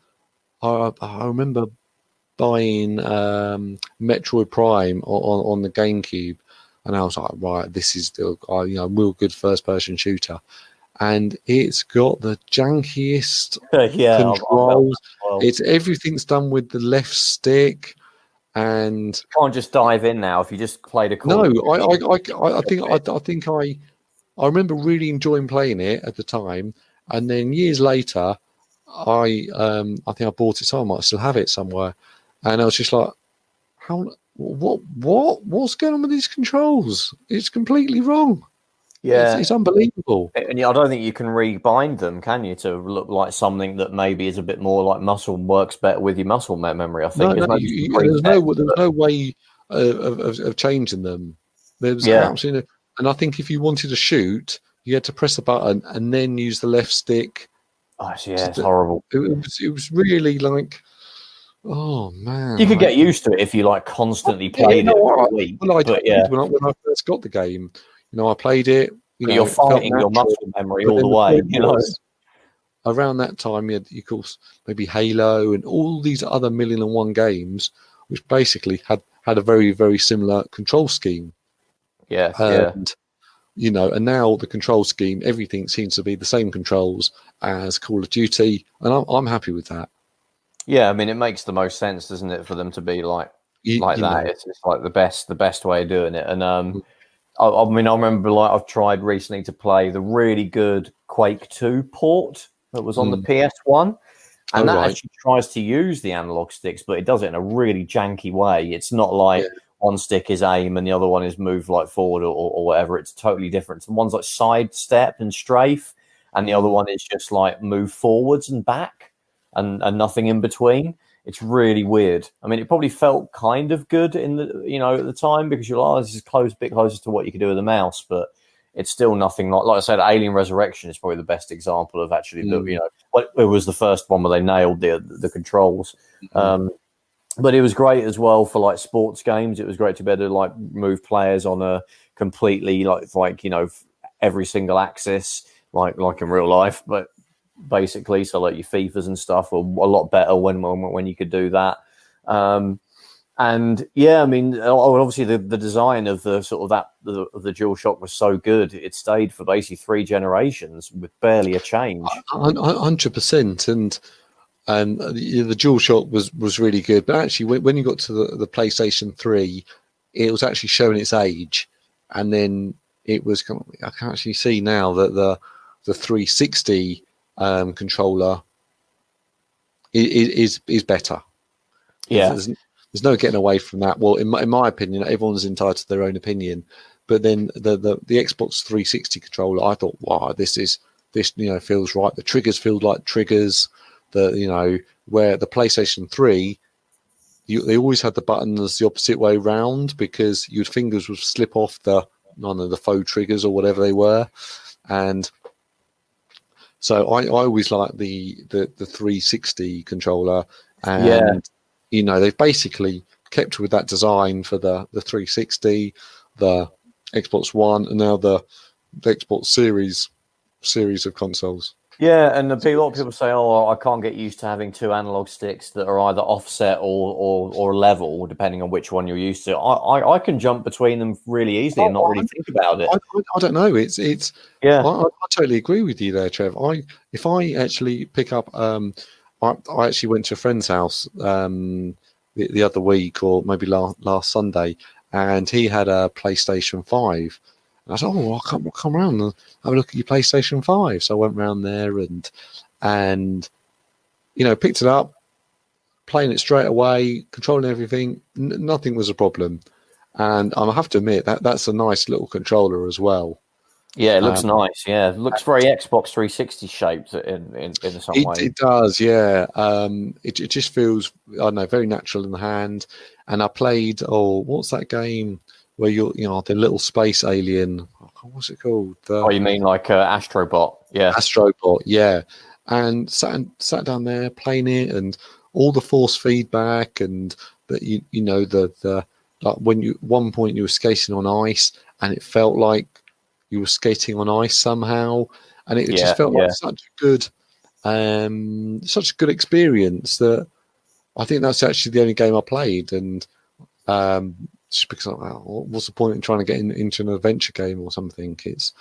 I remember buying Metroid Prime on the GameCube, and I was like, right, this is a real good first-person shooter, and it's got the jankiest controls. It's everything's done with the left stick, and you can't just dive in now if you just played a. No, I remember really enjoying playing it at the time, and then years later, I think I bought it, so I might still have it somewhere, and I was just like, what's going on with these controls? It's completely wrong. Yeah, it's unbelievable. And I don't think you can rebind them, can you, to look like something that maybe is a bit more like muscle, works better with your muscle memory. I think there's no way of changing them. There's absolutely, and I think if you wanted to shoot, you had to press a button and then use the left stick. Oh, yeah, it's horrible. It was really like, oh man. You could get used to it if you like constantly played it for a week. Well, I did when I first got the game. I played it. You're fighting your muscle memory all the way. Around that time, you had, of course, maybe Halo and all these other 1,000,001 games, which basically had a very, very similar control scheme. And now the control scheme, everything seems to be the same controls as Call of Duty, and I'm happy with that. Yeah, I mean, it makes the most sense, doesn't it, for them to be like that? It's like the best way of doing it. And I mean, I remember I've tried recently to play the really good Quake 2 port that was on the PS1, and actually tries to use the analog sticks, but it does it in a really janky way. It's not like one stick is aim and the other one is move like forward or whatever. It's totally different. So one's like sidestep and strafe, and the other one is just like move forwards and back, and nothing in between. It's really weird. I mean, it probably felt kind of good in the at the time, because you're like, this is a bit closer to what you could do with a mouse, but it's still nothing like I said. Alien Resurrection is probably the best example of actually it was the first one where they nailed the controls. But it was great as well for like sports games. It was great to be able to like move players on a completely like every single axis, like in real life, but basically, so like your FIFAs and stuff were a lot better when you could do that. And yeah, I mean, obviously the design of the sort of of the DualShock was so good, it stayed for basically 3 generations with barely a change. 100%, and the DualShock was really good. But actually, when you got to the PlayStation 3, it was actually showing its age, and then it was. I can actually see now that the 360 controller is better. Yeah, there's no getting away from that. Well, in my opinion, everyone's entitled to their own opinion. But then the Xbox 360 controller, I thought, wow, this feels right. The triggers feel like triggers. Where the PlayStation 3, they always had the buttons the opposite way round, because your fingers would slip off the faux triggers or whatever they were, and so I always liked the 360 controller, and they've basically kept with that design for the 360, the Xbox One, and now the Xbox series of consoles. Yeah, and a lot of people say, "Oh, I can't get used to having 2 analog sticks that are either offset or level, depending on which one you're used to." I can jump between them really easily and not really think about it. I don't know. It's I totally agree with you there, Trev. If I actually pick up, I actually went to a friend's house the other week, or maybe last Sunday, and he had a PlayStation 5. I said, I'll come around and have a look at your PlayStation 5. So I went around there and picked it up, playing it straight away, controlling everything. Nothing was a problem. And I have to admit that's a nice little controller as well. Yeah, it looks nice. Yeah, it looks very Xbox 360 shaped in some way. It does, yeah. It just feels, I don't know, very natural in the hand. And I played, what's that game where the little space alien? What's it called? You mean like Astrobot? Yeah, Astrobot, yeah. And sat down there playing it, and all the force feedback, and that the like when one point you were skating on ice, and it felt like you were skating on ice somehow, and it just felt like such a good experience that I think that's actually the only game I played. And just because what's the point in trying to get into an adventure game or something? It's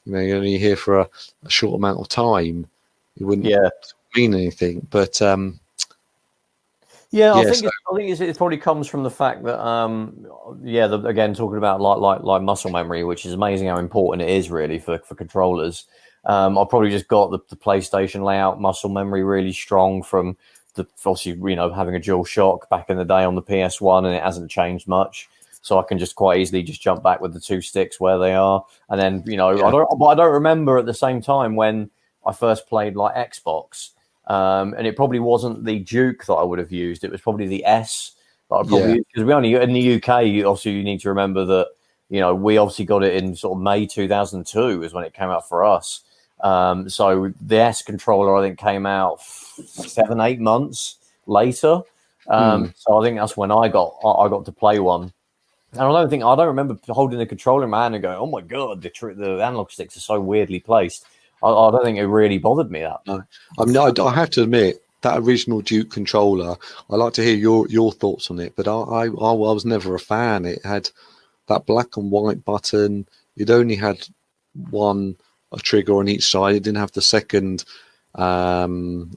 you're only here for a short amount of time. It wouldn't mean anything, but I think it probably comes from the fact that again, talking about like muscle memory, which is amazing how important it is really for controllers. I probably just got the PlayStation layout muscle memory really strong from obviously having a dual shock back in the day on the PS1, and it hasn't changed much. So I can just quite easily just jump back with the two sticks where they are, and then I don't remember at the same time when I first played like Xbox. And it probably wasn't the Duke that I would have used. It was probably the S that I probably used, because we only in the UK. Obviously, you need to remember that we obviously got it in sort of May 2002 is when it came out for us. So the S controller I think came out 7-8 months later. So I think that's when I got to play one. And I don't remember holding the controller in my hand and going, "Oh my god, the analog sticks are so weirdly placed." I don't think it really bothered me that. No. I have to admit that original Duke controller. I like to hear your thoughts on it, but I was never a fan. It had that black and white button. It only had a trigger on each side. It didn't have the second button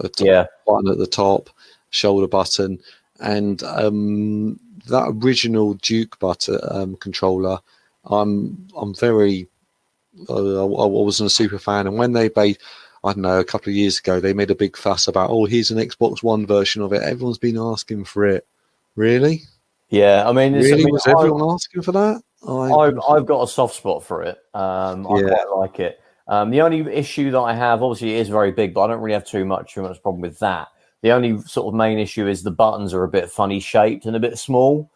at the top, shoulder button, and that original Duke button controller. I'm very. I wasn't a super fan, and when they made, I don't know, a couple of years ago, they made a big fuss about, here's an Xbox One version of it. Everyone's been asking for it. Really? Yeah, was everyone asking for that? I've got a soft spot for it. I quite like it. The only issue that I have, obviously, it is very big, but I don't really have too much problem with that. The only sort of main issue is the buttons are a bit funny shaped and a bit small,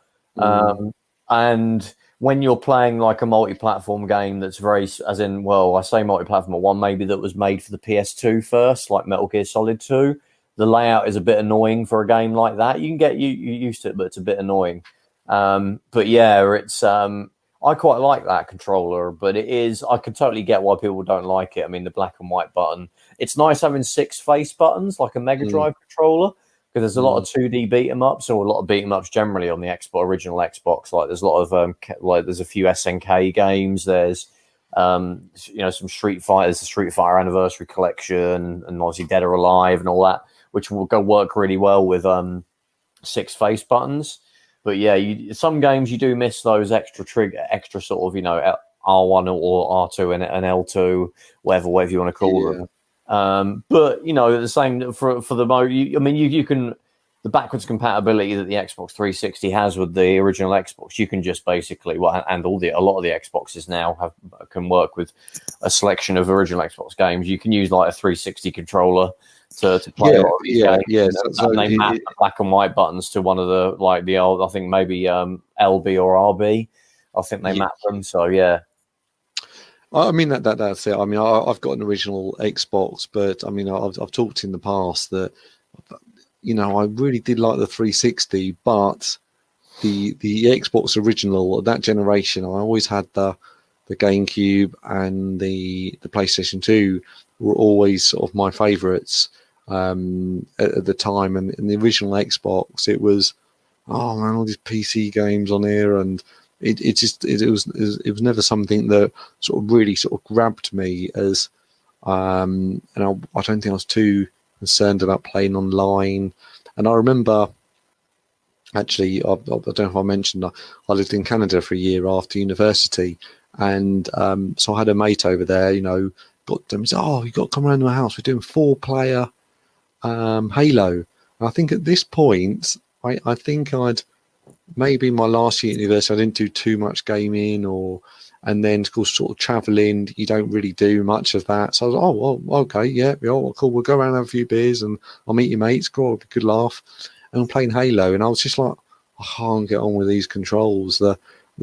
and when you're playing like a multi-platform game that's very, as in, I say multi-platform, one maybe that was made for the PS2 first, like Metal Gear Solid 2, the layout is a bit annoying for a game like that. You can get you used to it, but it's a bit annoying. But yeah, it's I quite like that controller, but it is, I can totally get why people don't like it. I mean, the black and white button, it's nice having 6 face buttons like a Mega Drive controller, because there's a lot of 2D beat 'em ups, or a lot of beat 'em ups generally on the original Xbox. Like there's a lot of there's a few SNK games. There's some Street Fighter. There's the Street Fighter Anniversary Collection, and obviously Dead or Alive and all that, which will work really well with 6 face buttons. But yeah, some games you do miss those extra sort of R1 or R2 and L2, whatever you want to call them. But the same for the mode. You can, the backwards compatibility that the Xbox 360 has with the original Xbox, you can just basically and a lot of the Xboxes now can work with a selection of original Xbox games. You can use like a 360 controller to play. And they map the black and white buttons to one of the old, I think maybe LB or RB. I think they map them. So yeah. I mean that's it. I mean, I've got an original Xbox, but I mean, I've talked in the past that I really did like the 360, but the Xbox original, that generation, I always had the GameCube and the PlayStation 2 were always sort of my favourites at the time, and in the original Xbox, it was all these PC games on here, and it was never something that sort of really sort of grabbed me as and I don't think I was too concerned about playing online. And I remember, actually, I don't know if I mentioned, I lived in Canada for a year after university, and so I had a mate over there, got them, said, you got to come around to my house, we're doing 4-player Halo. And I think at this point, I think I'd maybe my last year at university, I didn't do too much gaming, and then of course sort of traveling, you don't really do much of that. So I was like, oh, well, okay, yeah, well, cool. We'll go around and have a few beers, and I'll meet your mates. Cool, it'll be a good laugh. And I'm playing Halo, and I was just like, I can't get on with these controls. The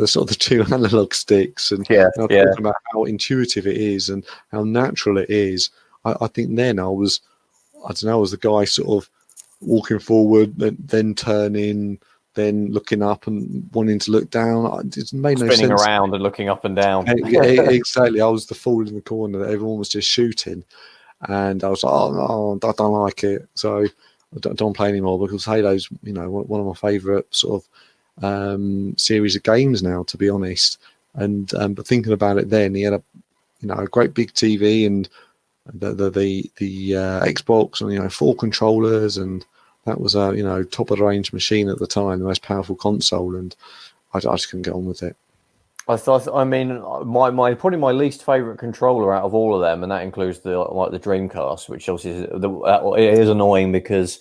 sort of the two analog sticks, and talking about how intuitive it is and how natural it is. I think then I was the guy sort of walking forward, then turning, then looking up and wanting to look down. It made no sense. Spinning around and looking up and down. Exactly. I was the fool in the corner that everyone was just shooting. And I was like, oh, no, I don't like it. So I don't play anymore, because Halo's, one of my favourite sort of series of games now, to be honest. And but thinking about it then, he had a great big TV and the Xbox, and 4 controllers, and that was a top of the range machine at the time, the most powerful console, and I just couldn't get on with it. My probably my least favorite controller out of all of them, and that includes the Dreamcast, which obviously it is annoying because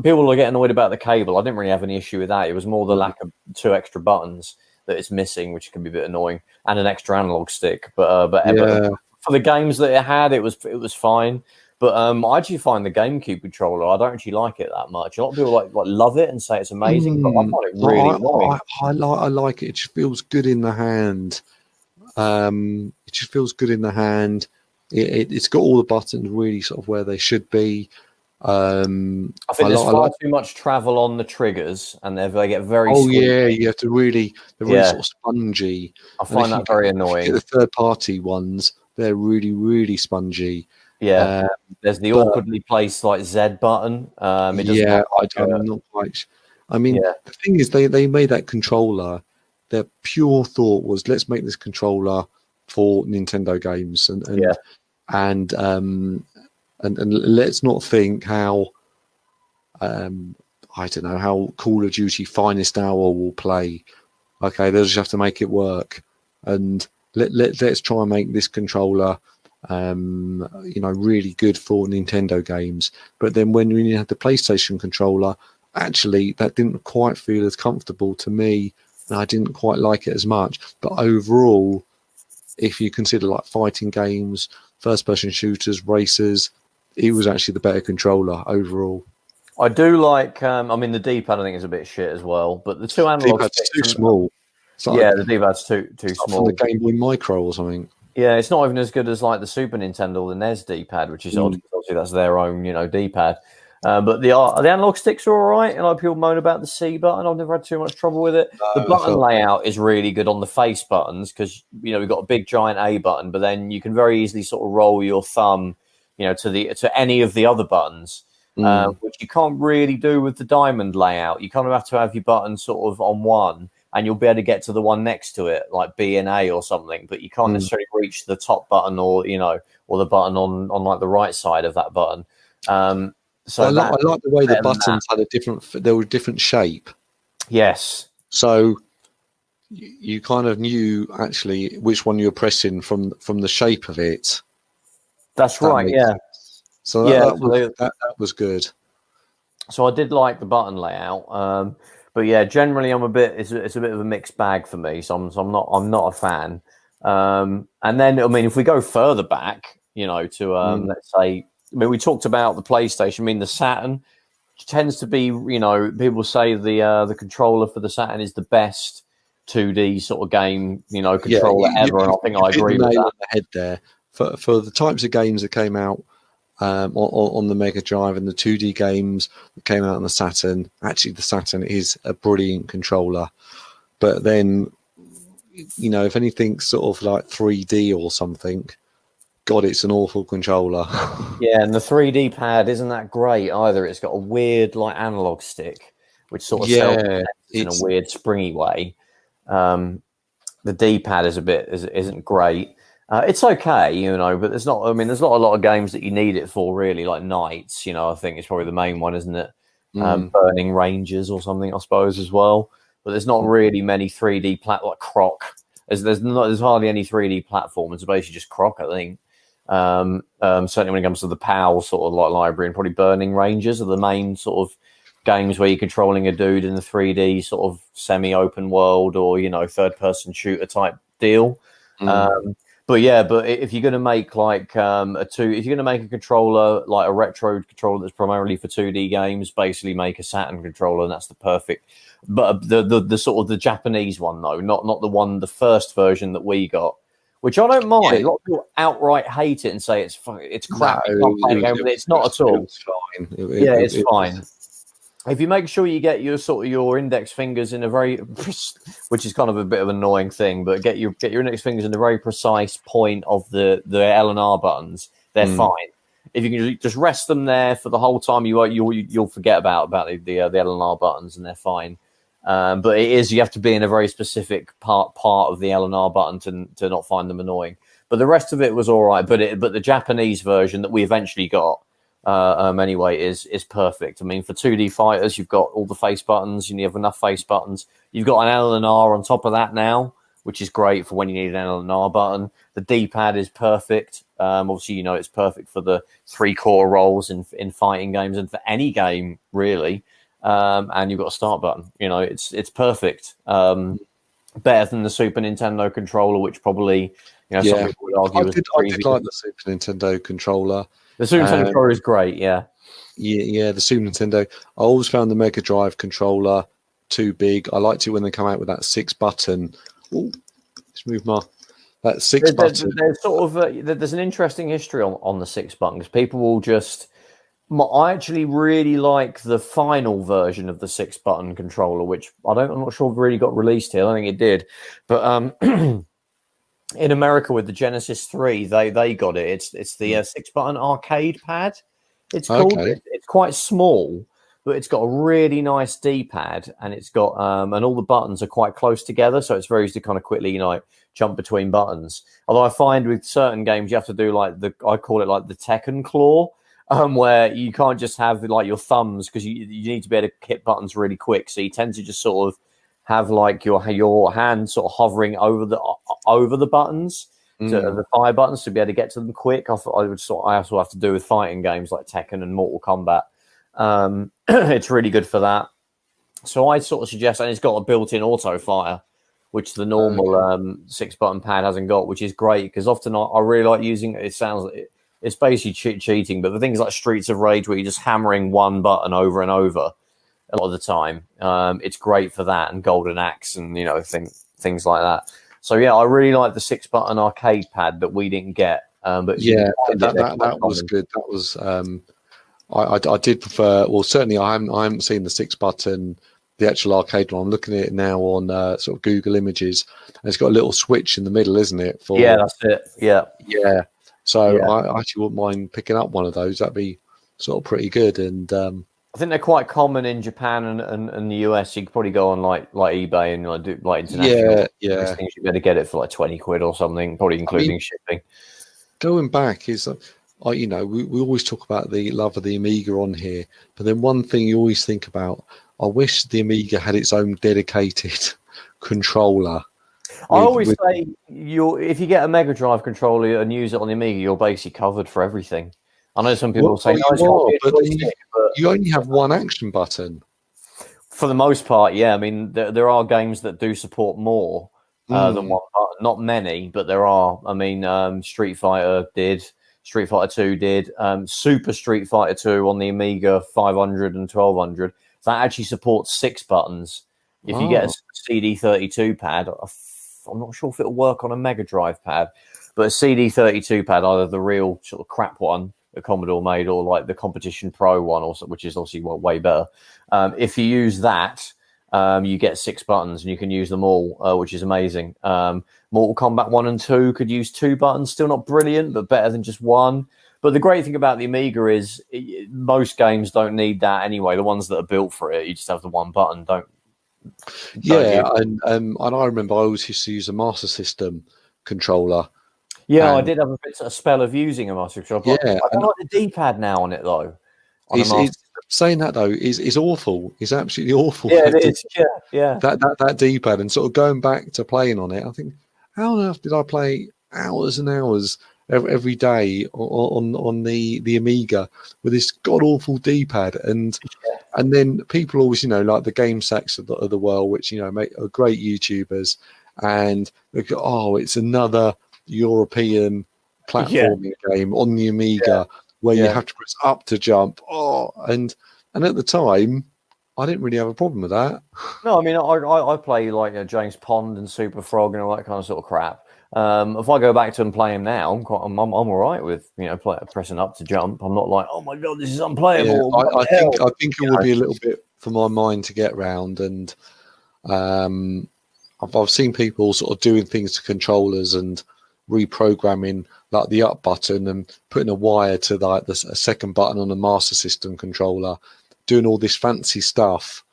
people will get annoyed about the cable. I didn't really have any issue with that. It was more the lack of 2 extra buttons that it's missing, which can be a bit annoying, and an extra analog stick. But for the games that it had, it was fine. But I actually find the GameCube controller, I don't actually like it that much. A lot of people like love it and say it's amazing, but I find it really annoying. I like it. It just feels good in the hand. It just feels good in the hand. It's got all the buttons really sort of where they should be. I think there's far too much travel on the triggers, and they get very. Oh yeah, you have to really. They're really sort of spongy. I find that very annoying. The third-party ones, they're really, really spongy. Yeah, there's the awkwardly placed Z button. I'm not quite. I mean, the thing is, they made that controller. Their pure thought was, let's make this controller for Nintendo games, and let's not think how I don't know how Call of Duty Finest Hour will play. Okay, they'll just have to make it work, and let's try and make this controller really good for Nintendo games. But then when you had the PlayStation controller, actually that didn't quite feel as comfortable to me, and I didn't quite like it as much. But overall, if you consider like fighting games, first person shooters, racers, it was actually the better controller overall. I do like the D-pad I think is a bit shit as well, but the 2 analog sticks too small. The D-pad's too small. From the Game Boy Micro or something. Yeah, it's not even as good as like the Super Nintendo or the NES D-pad, which is odd because obviously that's their own, D-pad. But the analog sticks are all right, and people moan about the C button. I've never had too much trouble with it. The button layout is really good on the face buttons because we've got a big giant A button, but then you can very easily sort of roll your thumb, to any of the other buttons, which you can't really do with the diamond layout. You kind of have to have your button sort of on one, and you'll be able to get to the one next to it, like B and A or something, but you can't necessarily reach the top button or the button on like the right side of that button. So I like the way the buttons had they were a different shape. Yes. So you kind of knew actually which one you were pressing from the shape of it. That's right. Yeah. Sense. So that was good. So I did like the button layout. But yeah, generally it's a bit of a mixed bag for me. So I'm not a fan. And then if we go further back, to let's say, we talked about the PlayStation. The Saturn tends to be, people say the controller for the Saturn is the best 2D sort of game, controller ever, and I think I agree with that. On the head there for the types of games that came out on the Mega Drive and the 2D games that came out on the Saturn. Actually, the Saturn is a brilliant controller, but then if anything's sort of like 3D or something, God, it's an awful controller. Yeah, and the 3D pad isn't that great either. It's got a weird like analog stick, which sort of in a weird springy way. The D-pad isn't great. It's okay, but there's not a lot of games that you need it for really, like Knights. I think it's probably the main one, isn't it? Burning Rangers or something, I suppose, as well. But there's not really many 3D like Croc. There's hardly any 3D platforms. It's basically just Croc, I think. Certainly when it comes to the PAL sort of like library, and probably Burning Rangers are the main sort of games where you're controlling a dude in the 3D sort of semi-open world or third-person shooter type deal. But if you're going to make like if you're going to make a controller like a retro controller that's primarily for 2D games, basically make a Saturn controller, and that's the perfect. But the sort of the Japanese one though, not the first version that we got, which I don't mind. A lot of people outright hate it and say it's crap. But it's not at all. It's fine. It's fine. If you make sure you get your index fingers in a very, which is kind of a bit of an annoying thing, but get your index fingers in a very precise point of the L and R buttons, they're fine. If you can just rest them there for the whole time, you'll forget about the L and R buttons, and they're fine. But you have to be in a very specific part of the L and R button to not find them annoying. But the rest of it was all right. But the Japanese version that we eventually got. Anyway, is perfect. I mean, for 2D fighters, you've got all the face buttons, and you have enough face buttons. You've got an L and R on top of that now, which is great for when you need an L and R button. The D-pad is perfect. Obviously, it's perfect for the 3-quarter rolls in fighting games and for any game really. And you've got a start button. It's perfect. Better than the Super Nintendo controller, which probably some people would argue. I did like the Super Nintendo controller. The Super Nintendo controller is great, yeah. Yeah, the Super Nintendo. I always found the Mega Drive controller too big. I liked it when they come out with that 6-button. Oh, let's move that 6-button. There's sort of there's an interesting history on the 6-button because people will just. I actually really like the final version of the 6-button controller, which I'm not sure really got released here. I think it did, but in America with the Genesis 3, they got it. It's the 6-button arcade pad. It's called. Okay. It's quite small, but it's got a really nice D-pad, and it's got and all the buttons are quite close together, so it's very easy to kind of quickly jump between buttons. Although I find with certain games you have to do I call it like the Tekken claw, where you can't just have like your thumbs because you need to be able to hit buttons really quick. So you tend to just sort of have like your hand sort of hovering over the buttons, the fire buttons, to be able to get to them quick. I also have to do with fighting games like Tekken and Mortal Kombat. It's really good for that. So I sort of suggest, and it's got a built-in auto fire, which the normal 6-button pad hasn't got, which is great because often I really like using it. It sounds like it's basically cheating, but the things like Streets of Rage where you're just hammering one button over and over a lot of the time, it's great for that, and Golden Axe and things like that. So yeah, I really like the 6-button arcade pad that we didn't get. But that was good. That was I did prefer. Well, certainly I haven't seen the 6-button, the actual arcade one. I'm looking at it now on sort of Google Images, and it's got a little switch in the middle, isn't it? That's it. Yeah. So I actually wouldn't mind picking up one of those. That'd be sort of pretty good. And I think they're quite common in Japan and the US. You could probably go on like eBay and do like international things. You better get it for like 20 quid or something, probably including shipping. Going back is, we always talk about the love of the Amiga on here, but then one thing you always think about, I wish the Amiga had its own dedicated controller. I always say if you get a Mega Drive controller and use it on the Amiga, you're basically covered for everything. I know some people say, but you only have one action button. For the most part, yeah. I mean, there are games that do support more than one button. Not many, but there are. I mean, Street Fighter did. Street Fighter 2 did. Super Street Fighter 2 on the Amiga 500 and 1200. That actually supports 6 buttons. If you get a CD32 pad, I'm not sure if it'll work on a Mega Drive pad, but a CD32 pad, either the real sort of crap one that Commodore made or like the Competition Pro one, also, which is obviously way better. If you use that, you get 6 buttons and you can use them all, which is amazing. Mortal Kombat 1 and 2 could use 2 buttons, still not brilliant, but better than just one. But the great thing about the Amiga is most games don't need that anyway. The ones that are built for it, you just have the one button, and I remember I always used to use a Master System controller. Yeah, I did have a spell of using a Master controller. Yeah, I don't like the D-pad now on it though. Saying that though is awful. It's absolutely awful. Yeah, it is. Yeah. That D-pad, and sort of going back to playing on it, I think, how on earth did I play hours and hours every day on the Amiga with this god awful D-pad? And And then people always, like the game sacks of the world, which, are great YouTubers, and they go, oh, it's another European platforming game on the Amiga where you have to press up to jump. Oh, and at the time, I didn't really have a problem with that. No, I mean, I play like James Pond and Super Frog and all that kind of sort of crap. If I go back to and play him now, I'm all right with pressing up to jump. I'm not like, oh my god, this is unplayable. Yeah, I think it would be a little bit for my mind to get round, and I've seen people sort of doing things to controllers and reprogramming like the up button and putting a wire to like a second button on a Master System controller, doing all this fancy stuff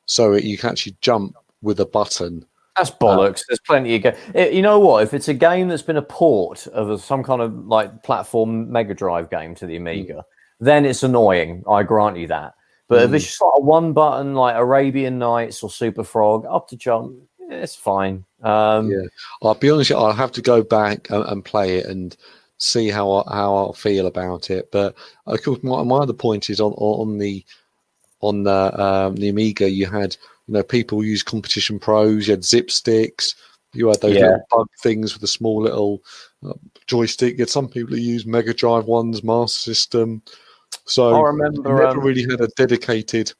so you can actually jump with a button. That's bollocks. There's plenty of games. You know what? If it's a game that's been a port of some kind of like platform Mega Drive game to the Amiga, then it's annoying. I grant you that. But if it's just like a one button like Arabian Nights or Super Frog, up to jump, it's fine. I'll be honest, I'll have to go back and play it and see how I feel about it. But of course, my other point is on the Amiga, you had people use competition pros. You had zip sticks. You had those little bug things with a small little joystick. You had some people who use Mega Drive ones, Master System. So I remember never really had a dedicated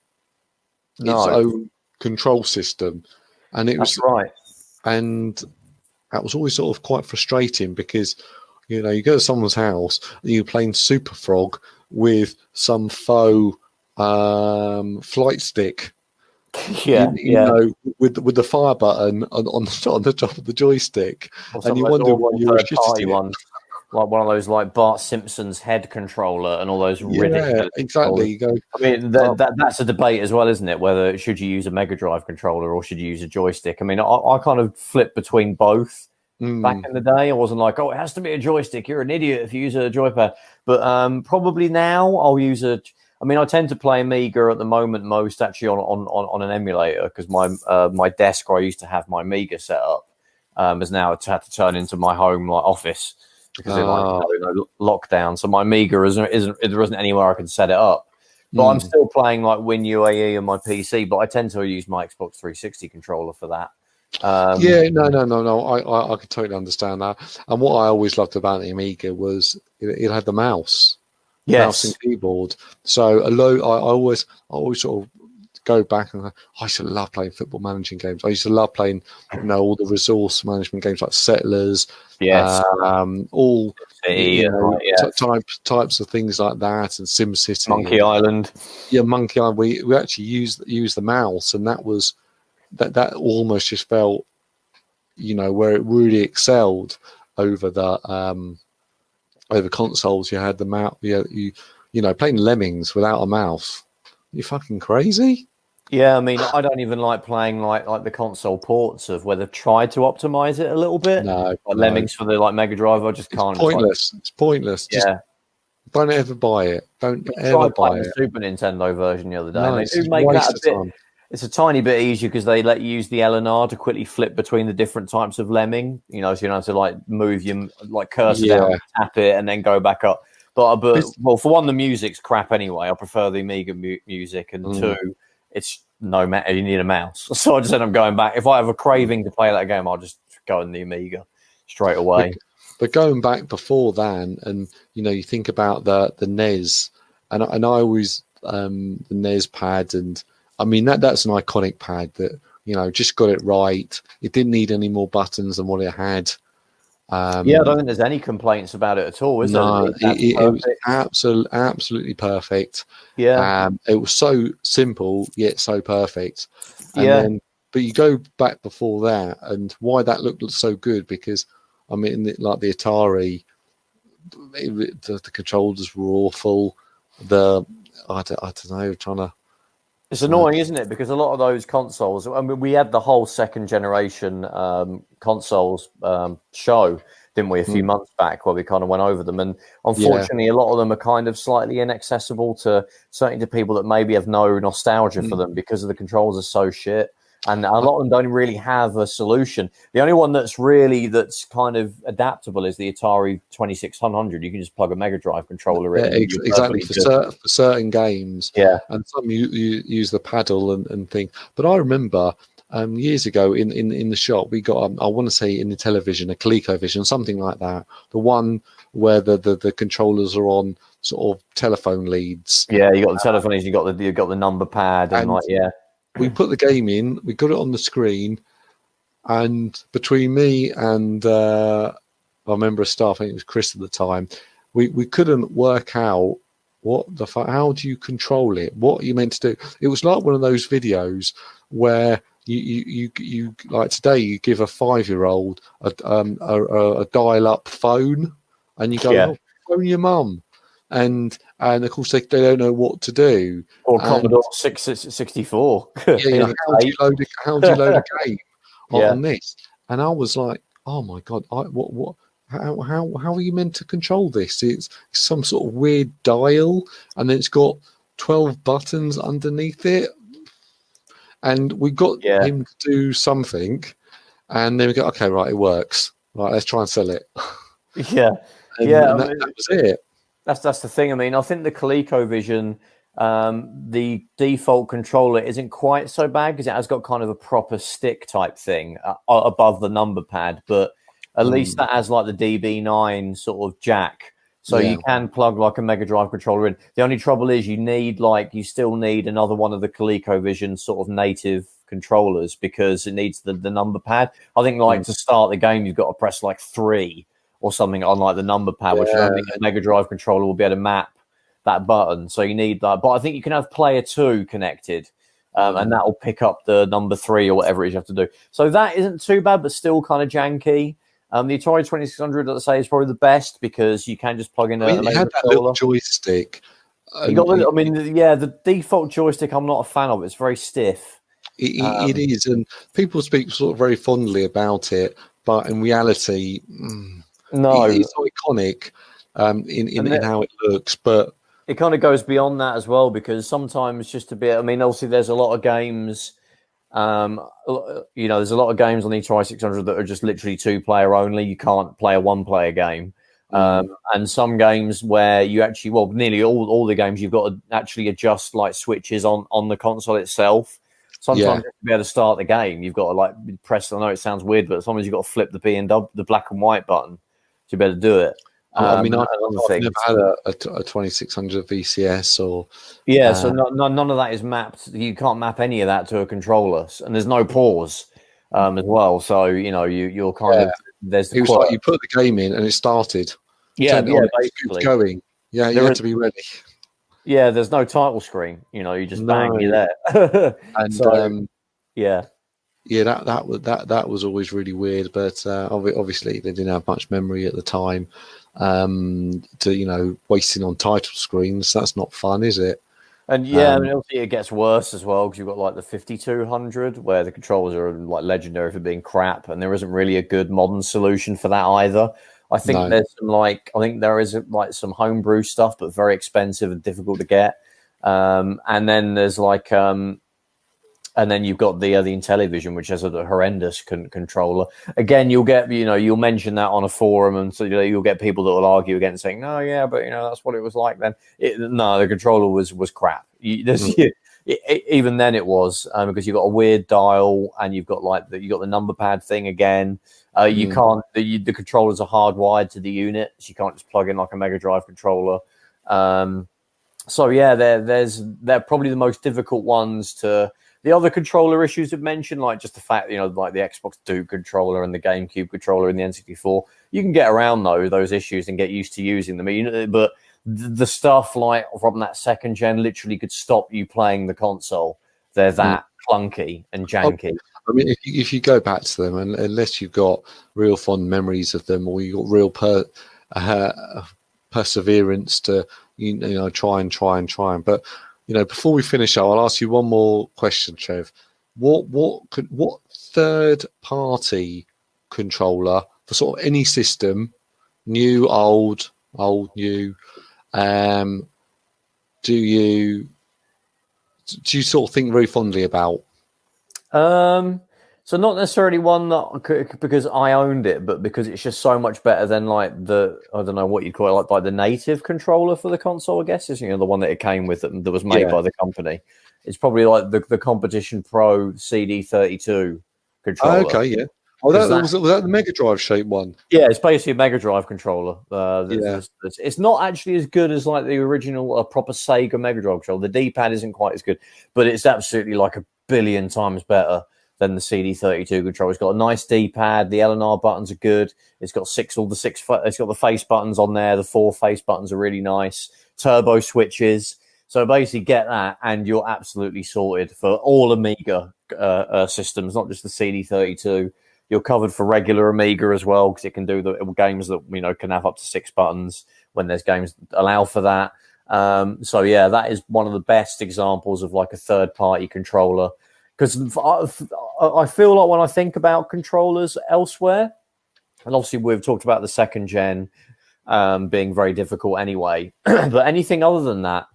its own control system, and it was right. And that was always sort of quite frustrating because you go to someone's house and you're playing Super Frog with some faux flight stick. With the fire button on the top of the joystick, and you wonder why you're shitting one, like one of those like Bart Simpson's head controller and all those ridiculous. Exactly. You go. I mean, that's a debate as well, isn't it? Whether should you use a Mega Drive controller or should you use a joystick? I mean, I kind of flipped between both back in the day. I wasn't like, oh, it has to be a joystick. You're an idiot if you use a joypad. But probably now I'll use a. I mean, I tend to play Amiga at the moment most actually on an emulator because my desk where I used to have my Amiga set up has now had to turn into my home office because of lockdown. So my Amiga there isn't anywhere I can set it up. But I'm still playing like WinUAE on my PC. But I tend to use my Xbox 360 controller for that. No. I can totally understand that. And what I always loved about the Amiga was it had the mouse. Mouse and keyboard. So I always sort of go back and I used to love playing football managing games. I used to love playing, all the resource management games like Settlers. All types of things like that, and SimCity, Monkey Island. Yeah, Monkey Island. We actually used the mouse, and that was that almost just felt, where it really excelled over the over consoles. You had the mouse. Playing Lemmings without a mouse. You fucking crazy? Yeah, I mean, I don't even like playing like the console ports of where they've tried to optimize it a little bit. No, Lemmings for the Mega Drive. I just can't. It's pointless. Just don't ever buy it. Don't ever buy it. The Super Nintendo version the other day. No, they do make that a bit. It's a tiny bit easier because they let you use the LNR to quickly flip between the different types of lemming. So you don't have to like move your cursor down, tap it, and then go back up. But well, for one, the music's crap anyway. I prefer the Amiga music, and two, it's no matter. You need a mouse, so I just end up going back. If I have a craving to play that game, I'll just go in the Amiga straight away. But going back before that, and you think about the NES, and I always the NES pad, and I mean that's an iconic pad that just got it right. It didn't need any more buttons than what it had. I don't think there's any complaints about it at all, is there? No, it was absolutely perfect. Yeah, it was so simple yet so perfect. And then, but you go back before that, and why that looked so good, because I mean, like the Atari, the controllers were awful. I don't know, It's annoying, isn't it? Because a lot of those consoles, I mean, we had the whole second generation consoles show, didn't we, a few months back, where we kind of went over them. And unfortunately, a lot of them are kind of slightly inaccessible certainly to people that maybe have no nostalgia for them because of the controls are so shit. And a lot of them don't really have a solution. The only one that's kind of adaptable is the Atari 2600. You can just plug a Mega Drive controller in. Exactly, for certain games. Yeah. And some you use the paddle and thing. But I remember years ago in the shop, we got, I want to say in the television, a ColecoVision, something like that. The one where the controllers are on sort of telephone leads. Yeah, you got the telephone leads, you got the number pad, and we put the game in, we got it on the screen, and between me and a member of staff, I think it was Chris at the time, we couldn't work out what the fuck, how do you control it? What are you meant to do? It was like one of those videos where you like today, you give a 5-year-old a dial-up phone, and you go, phone your mum. And of course they don't know what to do. Or Commodore 64. Yeah, how do you load a game on this? And I was like, oh my god, how are you meant to control this? It's some sort of weird dial, and then it's got 12 buttons underneath it. And we got him to do something, and then we go, okay, right, it works. Right, let's try and sell it. Yeah, and that was it. That's the thing. I mean, I think the ColecoVision, the default controller isn't quite so bad because it has got kind of a proper stick type thing above the number pad, but at least that has like the DB9 sort of jack, so you can plug like a Mega Drive controller in. The only trouble is you still need another one of the ColecoVision sort of native controllers because it needs the number pad. I think to start the game, you've got to press like 3 or something on like the number pad, which I don't think a Mega Drive controller will be able to map that button. So you need that. But I think you can have player 2 connected, and that will pick up the number 3 or whatever it is you have to do. So that isn't too bad, but still kind of janky. The Atari 2600, let's say, is probably the best because you can just plug in it had that little joystick. The default joystick I'm not a fan of. It's very stiff. It is, and people speak sort of very fondly about it, but in reality... No, it's iconic in how it looks, but it kind of goes beyond that as well because sometimes just a bit. I mean, obviously, there's a lot of games. There's a lot of games on the Atari 600 that are just literally 2-player only. You can't play a 1-player game, and some games where you actually, nearly all the games you've got to actually adjust like switches on the console itself. Sometimes to be able to start the game, you've got to like press. I know it sounds weird, but sometimes you've got to flip the B and W, the black and white button. You better do it. I've never had a 2600 VCS or... Yeah, so none of that is mapped. You can't map any of that to a controller. And there's no pause as well. So, you're kind of... There's it was like you put the game in and it started. Yeah, basically. It's going. Yeah, you had to be ready. Yeah, there's no title screen. You just bang, you're there. And so, that was always really weird, but obviously they didn't have much memory at the time. Wasting on title screens, that's not fun, is it? And obviously it gets worse as well because you've got like the 5200 where the controllers are like legendary for being crap, and there isn't really a good modern solution for that either. I think there is some homebrew stuff, but very expensive and difficult to get. And then there's and then you've got the Intellivision, which has a horrendous controller. Again, you'll get, you'll mention that on a forum, and so you'll get people that will argue against saying, no, yeah, but that's what it was like then. No, the controller was crap. Even then it was because you've got a weird dial, and you've got the number pad thing again. You can't. The controllers are hardwired to the unit, so you can't just plug in like a Mega Drive controller. So yeah, they're probably the most difficult ones to. The other controller issues I've mentioned, like just the fact, like the Xbox 2 controller and the GameCube controller and the N64, you can get around those issues and get used to using them. But the stuff like from that second gen literally could stop you playing the console. They're that clunky and janky. I mean, if you go back to them, and unless you've got real fond memories of them, or you've got real perseverance to try and. But before we finish, I'll ask you one more question, Trev. What third party controller for sort of any system, new, old, new, do you sort of think very fondly about? So not necessarily one that because I owned it, but because it's just so much better than like I don't know what you'd call it, like the native controller for the console. I guess is the one that it came with that was made by the company. It's probably like the Competition Pro CD32 controller. Okay, yeah. Oh, was that the Mega Drive shaped one? Yeah, it's basically a Mega Drive controller. It's not actually as good as like the original proper Sega Mega Drive controller. The D-pad isn't quite as good, but it's absolutely like a billion times better than the CD32 controller. It's got a nice D-pad. The L and R buttons are good. It's got it's got the face buttons on there. The 4 face buttons are really nice. Turbo switches. So basically get that and you're absolutely sorted for all Amiga systems, not just the CD32. You're covered for regular Amiga as well because it can do the games that can have up to 6 buttons when there's games that allow for that. So yeah, that is one of the best examples of like a third-party controller. Because I feel like when I think about controllers elsewhere, and obviously we've talked about the second gen being very difficult anyway, but anything other than that,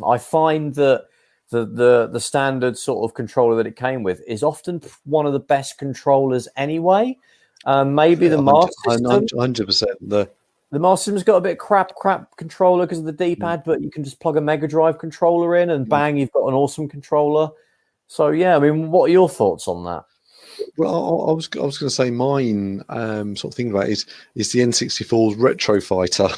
I find that the standard sort of controller that it came with is often one of the best controllers anyway. Maybe the Master System. 100%. The Master System's got a bit crap controller because of the D-pad, but you can just plug a Mega Drive controller in and bang, you've got an awesome controller. So yeah, I mean, what are your thoughts on that? Well, I was going to say mine sort of thing about is the N64's Retro Fighter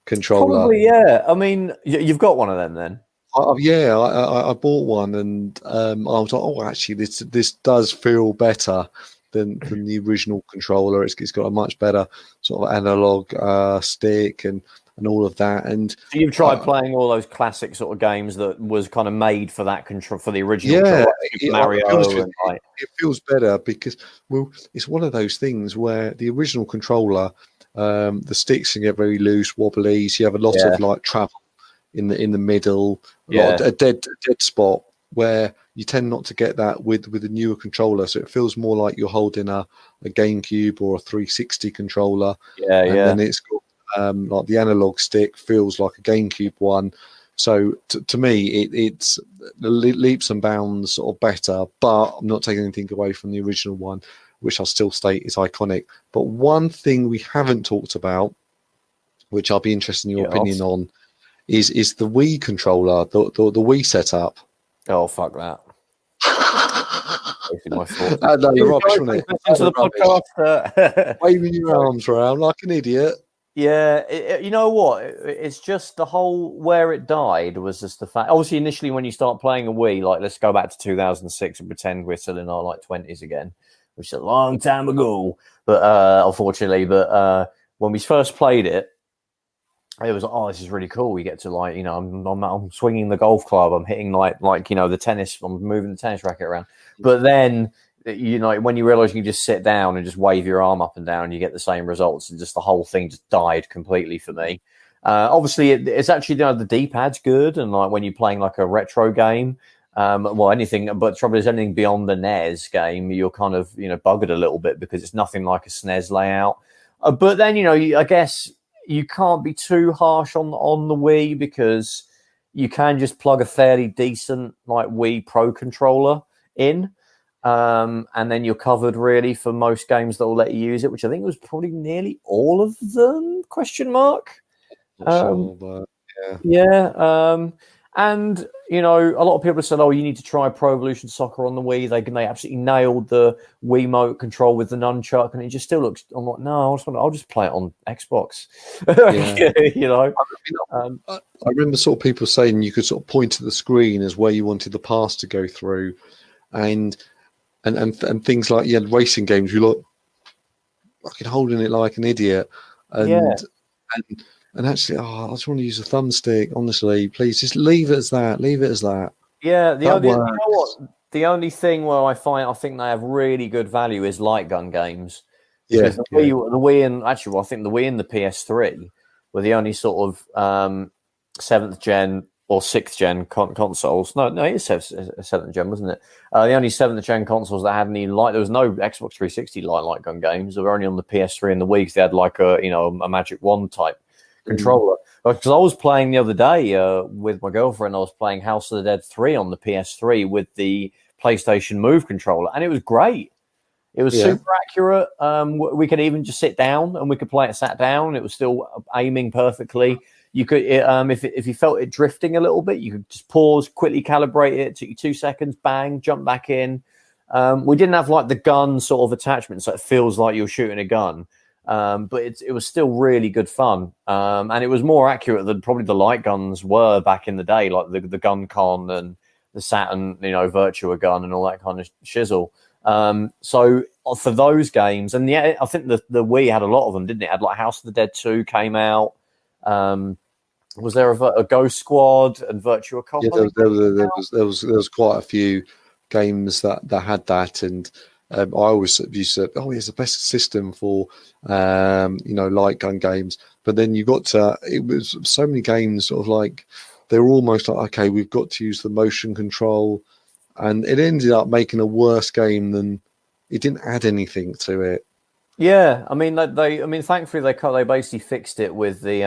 controller. Probably, yeah. I mean, you've got one of them then. I bought one, and I was like, oh, actually, this does feel better than the original controller. It's got a much better sort of analog stick and all of that. And so you've tried playing all those classic sort of games that was kind of made for that control for the original. Yeah, Mario. It feels better because it's one of those things where the original controller, the sticks can get very loose, wobbly. So you have a lot of like travel in the middle, a dead spot where you tend not to get that with the newer controller. So it feels more like you're holding a GameCube or a 360 controller. Then it's got like the analog stick feels like a GameCube one. So to me, it's leaps and bounds sort of better, but I'm not taking anything away from the original one, which I'll still state is iconic. But one thing we haven't talked about, which I'll be interested in your opinion on, is the Wii controller, the Wii setup. Oh, fuck that. My fault. No, you're rubbish, wasn't it? Into the podcast. Waving your arms around like an idiot. Yeah, you know what? It's just the whole where it died was just the fact. Obviously, initially when you start playing a Wii, like let's go back to 2006 and pretend we're still in our like 20s again, which is a long time ago. But unfortunately, when we first played it, it was this is really cool. We get to like I'm swinging the golf club, I'm hitting like the tennis, I'm moving the tennis racket around. But then when you realize you can just sit down and just wave your arm up and down, you get the same results, and just the whole thing just died completely for me. Obviously, it's actually the D-pad's good, and like when you're playing like a retro game, anything. But the trouble is, anything beyond the NES game, you're kind of buggered a little bit because it's nothing like a SNES layout. But then I guess you can't be too harsh on the Wii because you can just plug a fairly decent like Wii Pro controller in. And then you're covered really for most games that will let you use it, which I think was probably nearly all of them, ? And a lot of people have said, oh, you need to try Pro Evolution Soccer on the Wii. They absolutely nailed the Wiimote control with the nunchuck, and it just still looks. I'm like, no, I'll just play it on Xbox. I remember sort of people saying you could sort of point to the screen as where you wanted the pass to go through, and things like racing games. You look fucking holding it like an idiot, and actually, I just want to use a thumbstick. Honestly, please just leave it as that. Leave it as that. Yeah, the only thing where I think they have really good value is light gun games. Because the Wii and actually, I think the Wii and the PS3 were the only sort of 7th gen or 6th gen consoles. No, it is 7th gen, wasn't it? The only 7th gen consoles that had any light. There was no Xbox 360 light gun games. They were only on the PS3 and the Wii because they had like a Magic Wand type controller. Because I was playing the other day with my girlfriend, I was playing House of the Dead 3 on the PS3 with the PlayStation Move controller, and it was great. It was super accurate. We could even just sit down and we could play it sat down. It was still aiming perfectly. You could, if you felt it drifting a little bit, you could just pause, quickly calibrate it. It took you 2 seconds, bang, jump back in. We didn't have like the gun sort of attachment, so it feels like you're shooting a gun. But it was still really good fun. And it was more accurate than probably the light guns were back in the day, like the Gun Con and the Saturn, Virtua Gun and all that kind of shizzle. So for those games, and I think the Wii had a lot of them, didn't it? It had like House of the Dead 2 came out. Was there a Ghost Squad and Virtua Cop? Yeah, there was quite a few games that had that, and I always used to, it's the best system for light gun games. But then you got to, it was so many games sort of like they were almost like, okay, we've got to use the motion control, and it ended up making a worse game than it didn't add anything to it. Yeah, I mean thankfully they basically fixed it with the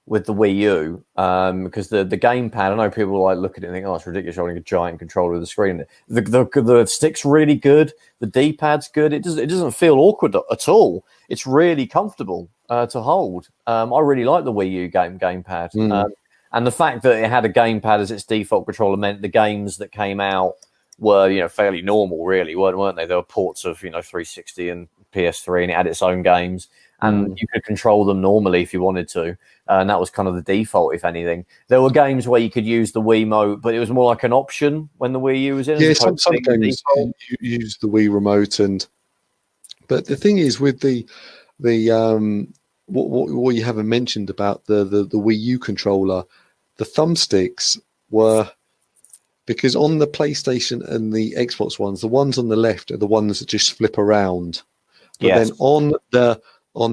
Wii U, because the gamepad, I know people like look at it and think, oh, it's ridiculous holding a giant controller with the screen. The stick's really good. The D-pad's good. It doesn't feel awkward at all. It's really comfortable to hold. I really like the Wii U gamepad. And the fact that it had a gamepad as its default controller meant the games that came out were, fairly normal, really, weren't they? There were ports of, 360 and PS3, and it had its own games. And you could control them normally if you wanted to. And that was kind of the default, if anything. There were games where you could use the Wiimote, but it was more like an option when the Wii U was in. Yeah, some games you use the Wii remote, but the thing is with the what you haven't mentioned about the Wii U controller, the thumbsticks were, because on the PlayStation and the Xbox ones, the ones on the left are the ones that just flip around. But then on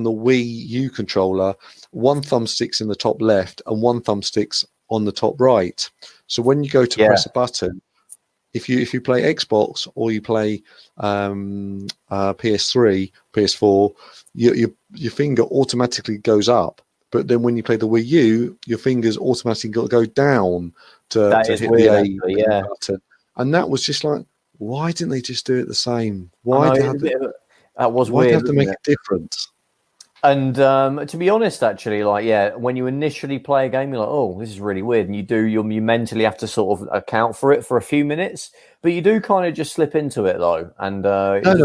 the Wii U controller, one thumbstick's in the top left and one thumbstick's on the top right. So when you go to press a button, if you play Xbox or you play PS3, PS4, your finger automatically goes up. But then when you play the Wii U, your fingers automatically go down to hit weird, the A button. And that was just like, why didn't they just do it the same? Why did they have to make a difference? And to be honest, actually, when you initially play a game, you're like, oh, this is really weird. And you mentally have to sort of account for it for a few minutes, but you do kind of just slip into it, though. And there is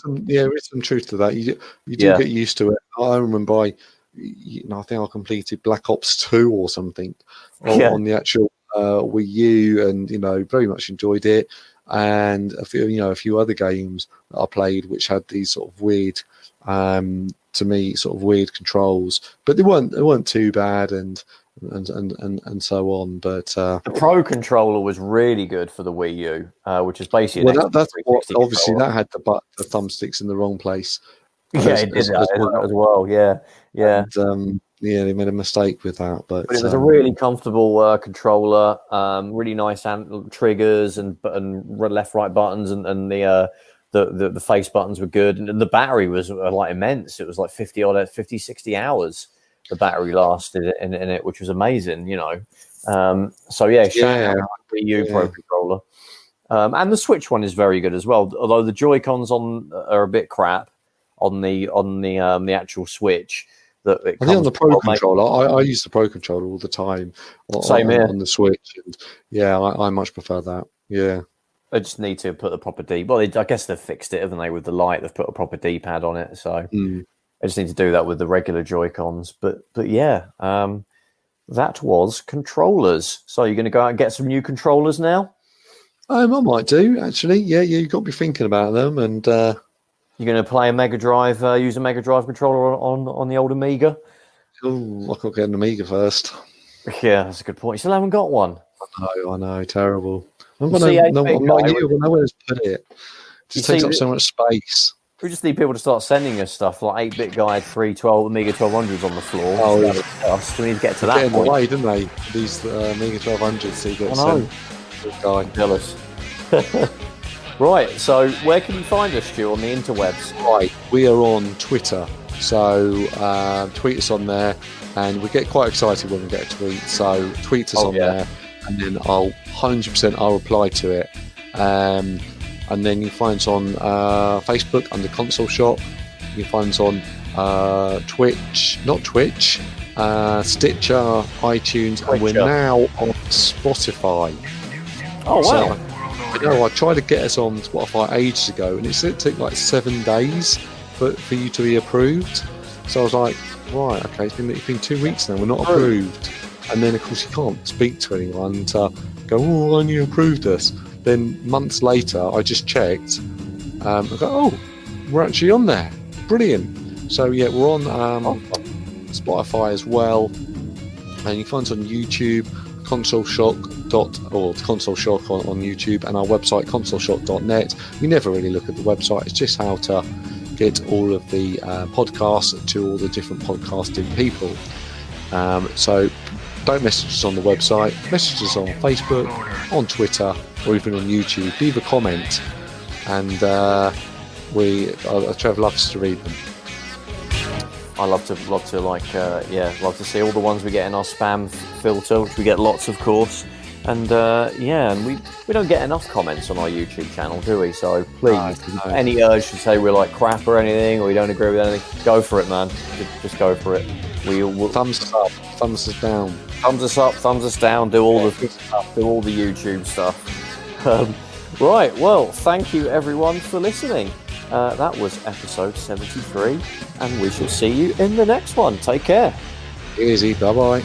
some truth to that. You do get used to it. I remember I think I completed Black Ops 2 or something on the actual Wii U, and very much enjoyed it. And a few other games that I played which had these sort of weird, to me, sort of weird controls, but they weren't too bad, and so on. But the Pro controller was really good for the Wii U, which is basically that's what, obviously that had the thumbsticks in the wrong place. It did as well. Yeah. And, they made a mistake with that, but it was a really comfortable controller, really nice triggers and left, right buttons, and the face buttons were good, and the battery was immense. It was like 50, 60 hours the battery lasted in it, which was amazing, shout out the Wii U Pro controller. And the Switch one is very good as well, although the Joy-Cons are a bit crap on the actual Switch. I think on the Pro controller, I use the Pro controller all the time on the Switch, and I much prefer that. Yeah, I just need to put the proper D. Well, I guess they've fixed it, haven't they? With the light, they've put a proper D-pad on it, so I just need to do that with the regular Joy-Cons. But yeah, that was controllers. So you're going to go out and get some new controllers now? I might do, actually. Yeah, you've got to be thinking about them, and. You're going to play a Mega Drive, use a Mega Drive controller on the old Amiga? Oh, I could get an Amiga first. Yeah, that's a good point. You still haven't got one? I know, terrible. I'm not you, nowhere to put it. It just takes up so much space. We just need people to start sending us stuff like 8-Bit Guide 312 Amiga 1200s on the floor. Oh, yeah. We need to get to that point. In the way, didn't they? These Amiga 1200s, so you get sent. I'm jealous. Right, so where can you find us, Stu, on the interwebs? Right, we are on Twitter, so tweet us on there, and we get quite excited when we get a tweet, so tweet us on there, and then I'll 100% reply to it, And then you find us on Facebook under Console Shock. You can find us on Stitcher, iTunes, and we're now on Spotify. Oh, wow. So, I tried to get us on Spotify ages ago, and it took like 7 days for you to be approved. So I was like, right, okay, it's been 2 weeks now, we're not approved. And then, of course, you can't speak to anyone to go, oh, I you approved us. Then months later, I just checked. I go, oh, we're actually on there. Brilliant. So, yeah, we're on Spotify as well. And you can find us on YouTube, Console Shock on YouTube, and our website, consoleshock.net. We never really look at the website. It's just how to get all of the podcasts to all the different podcasting people. So don't message us on the website. Message us on Facebook, on Twitter, or even on YouTube. Leave a comment, and Trev loves to read them. I love to love to see all the ones we get in our spam filter, which we get lots, of course. And and we don't get enough comments on our YouTube channel, do we? So please, any urge to say we're like crap or anything, or we don't agree with anything, go for it, man. Just go for it. We'll thumbs us up, thumbs us down, thumbs us up, thumbs us down. Do all the YouTube stuff. Right. Well, thank you everyone for listening. That was episode 73, and we shall see you in the next one. Take care. Easy. Bye bye.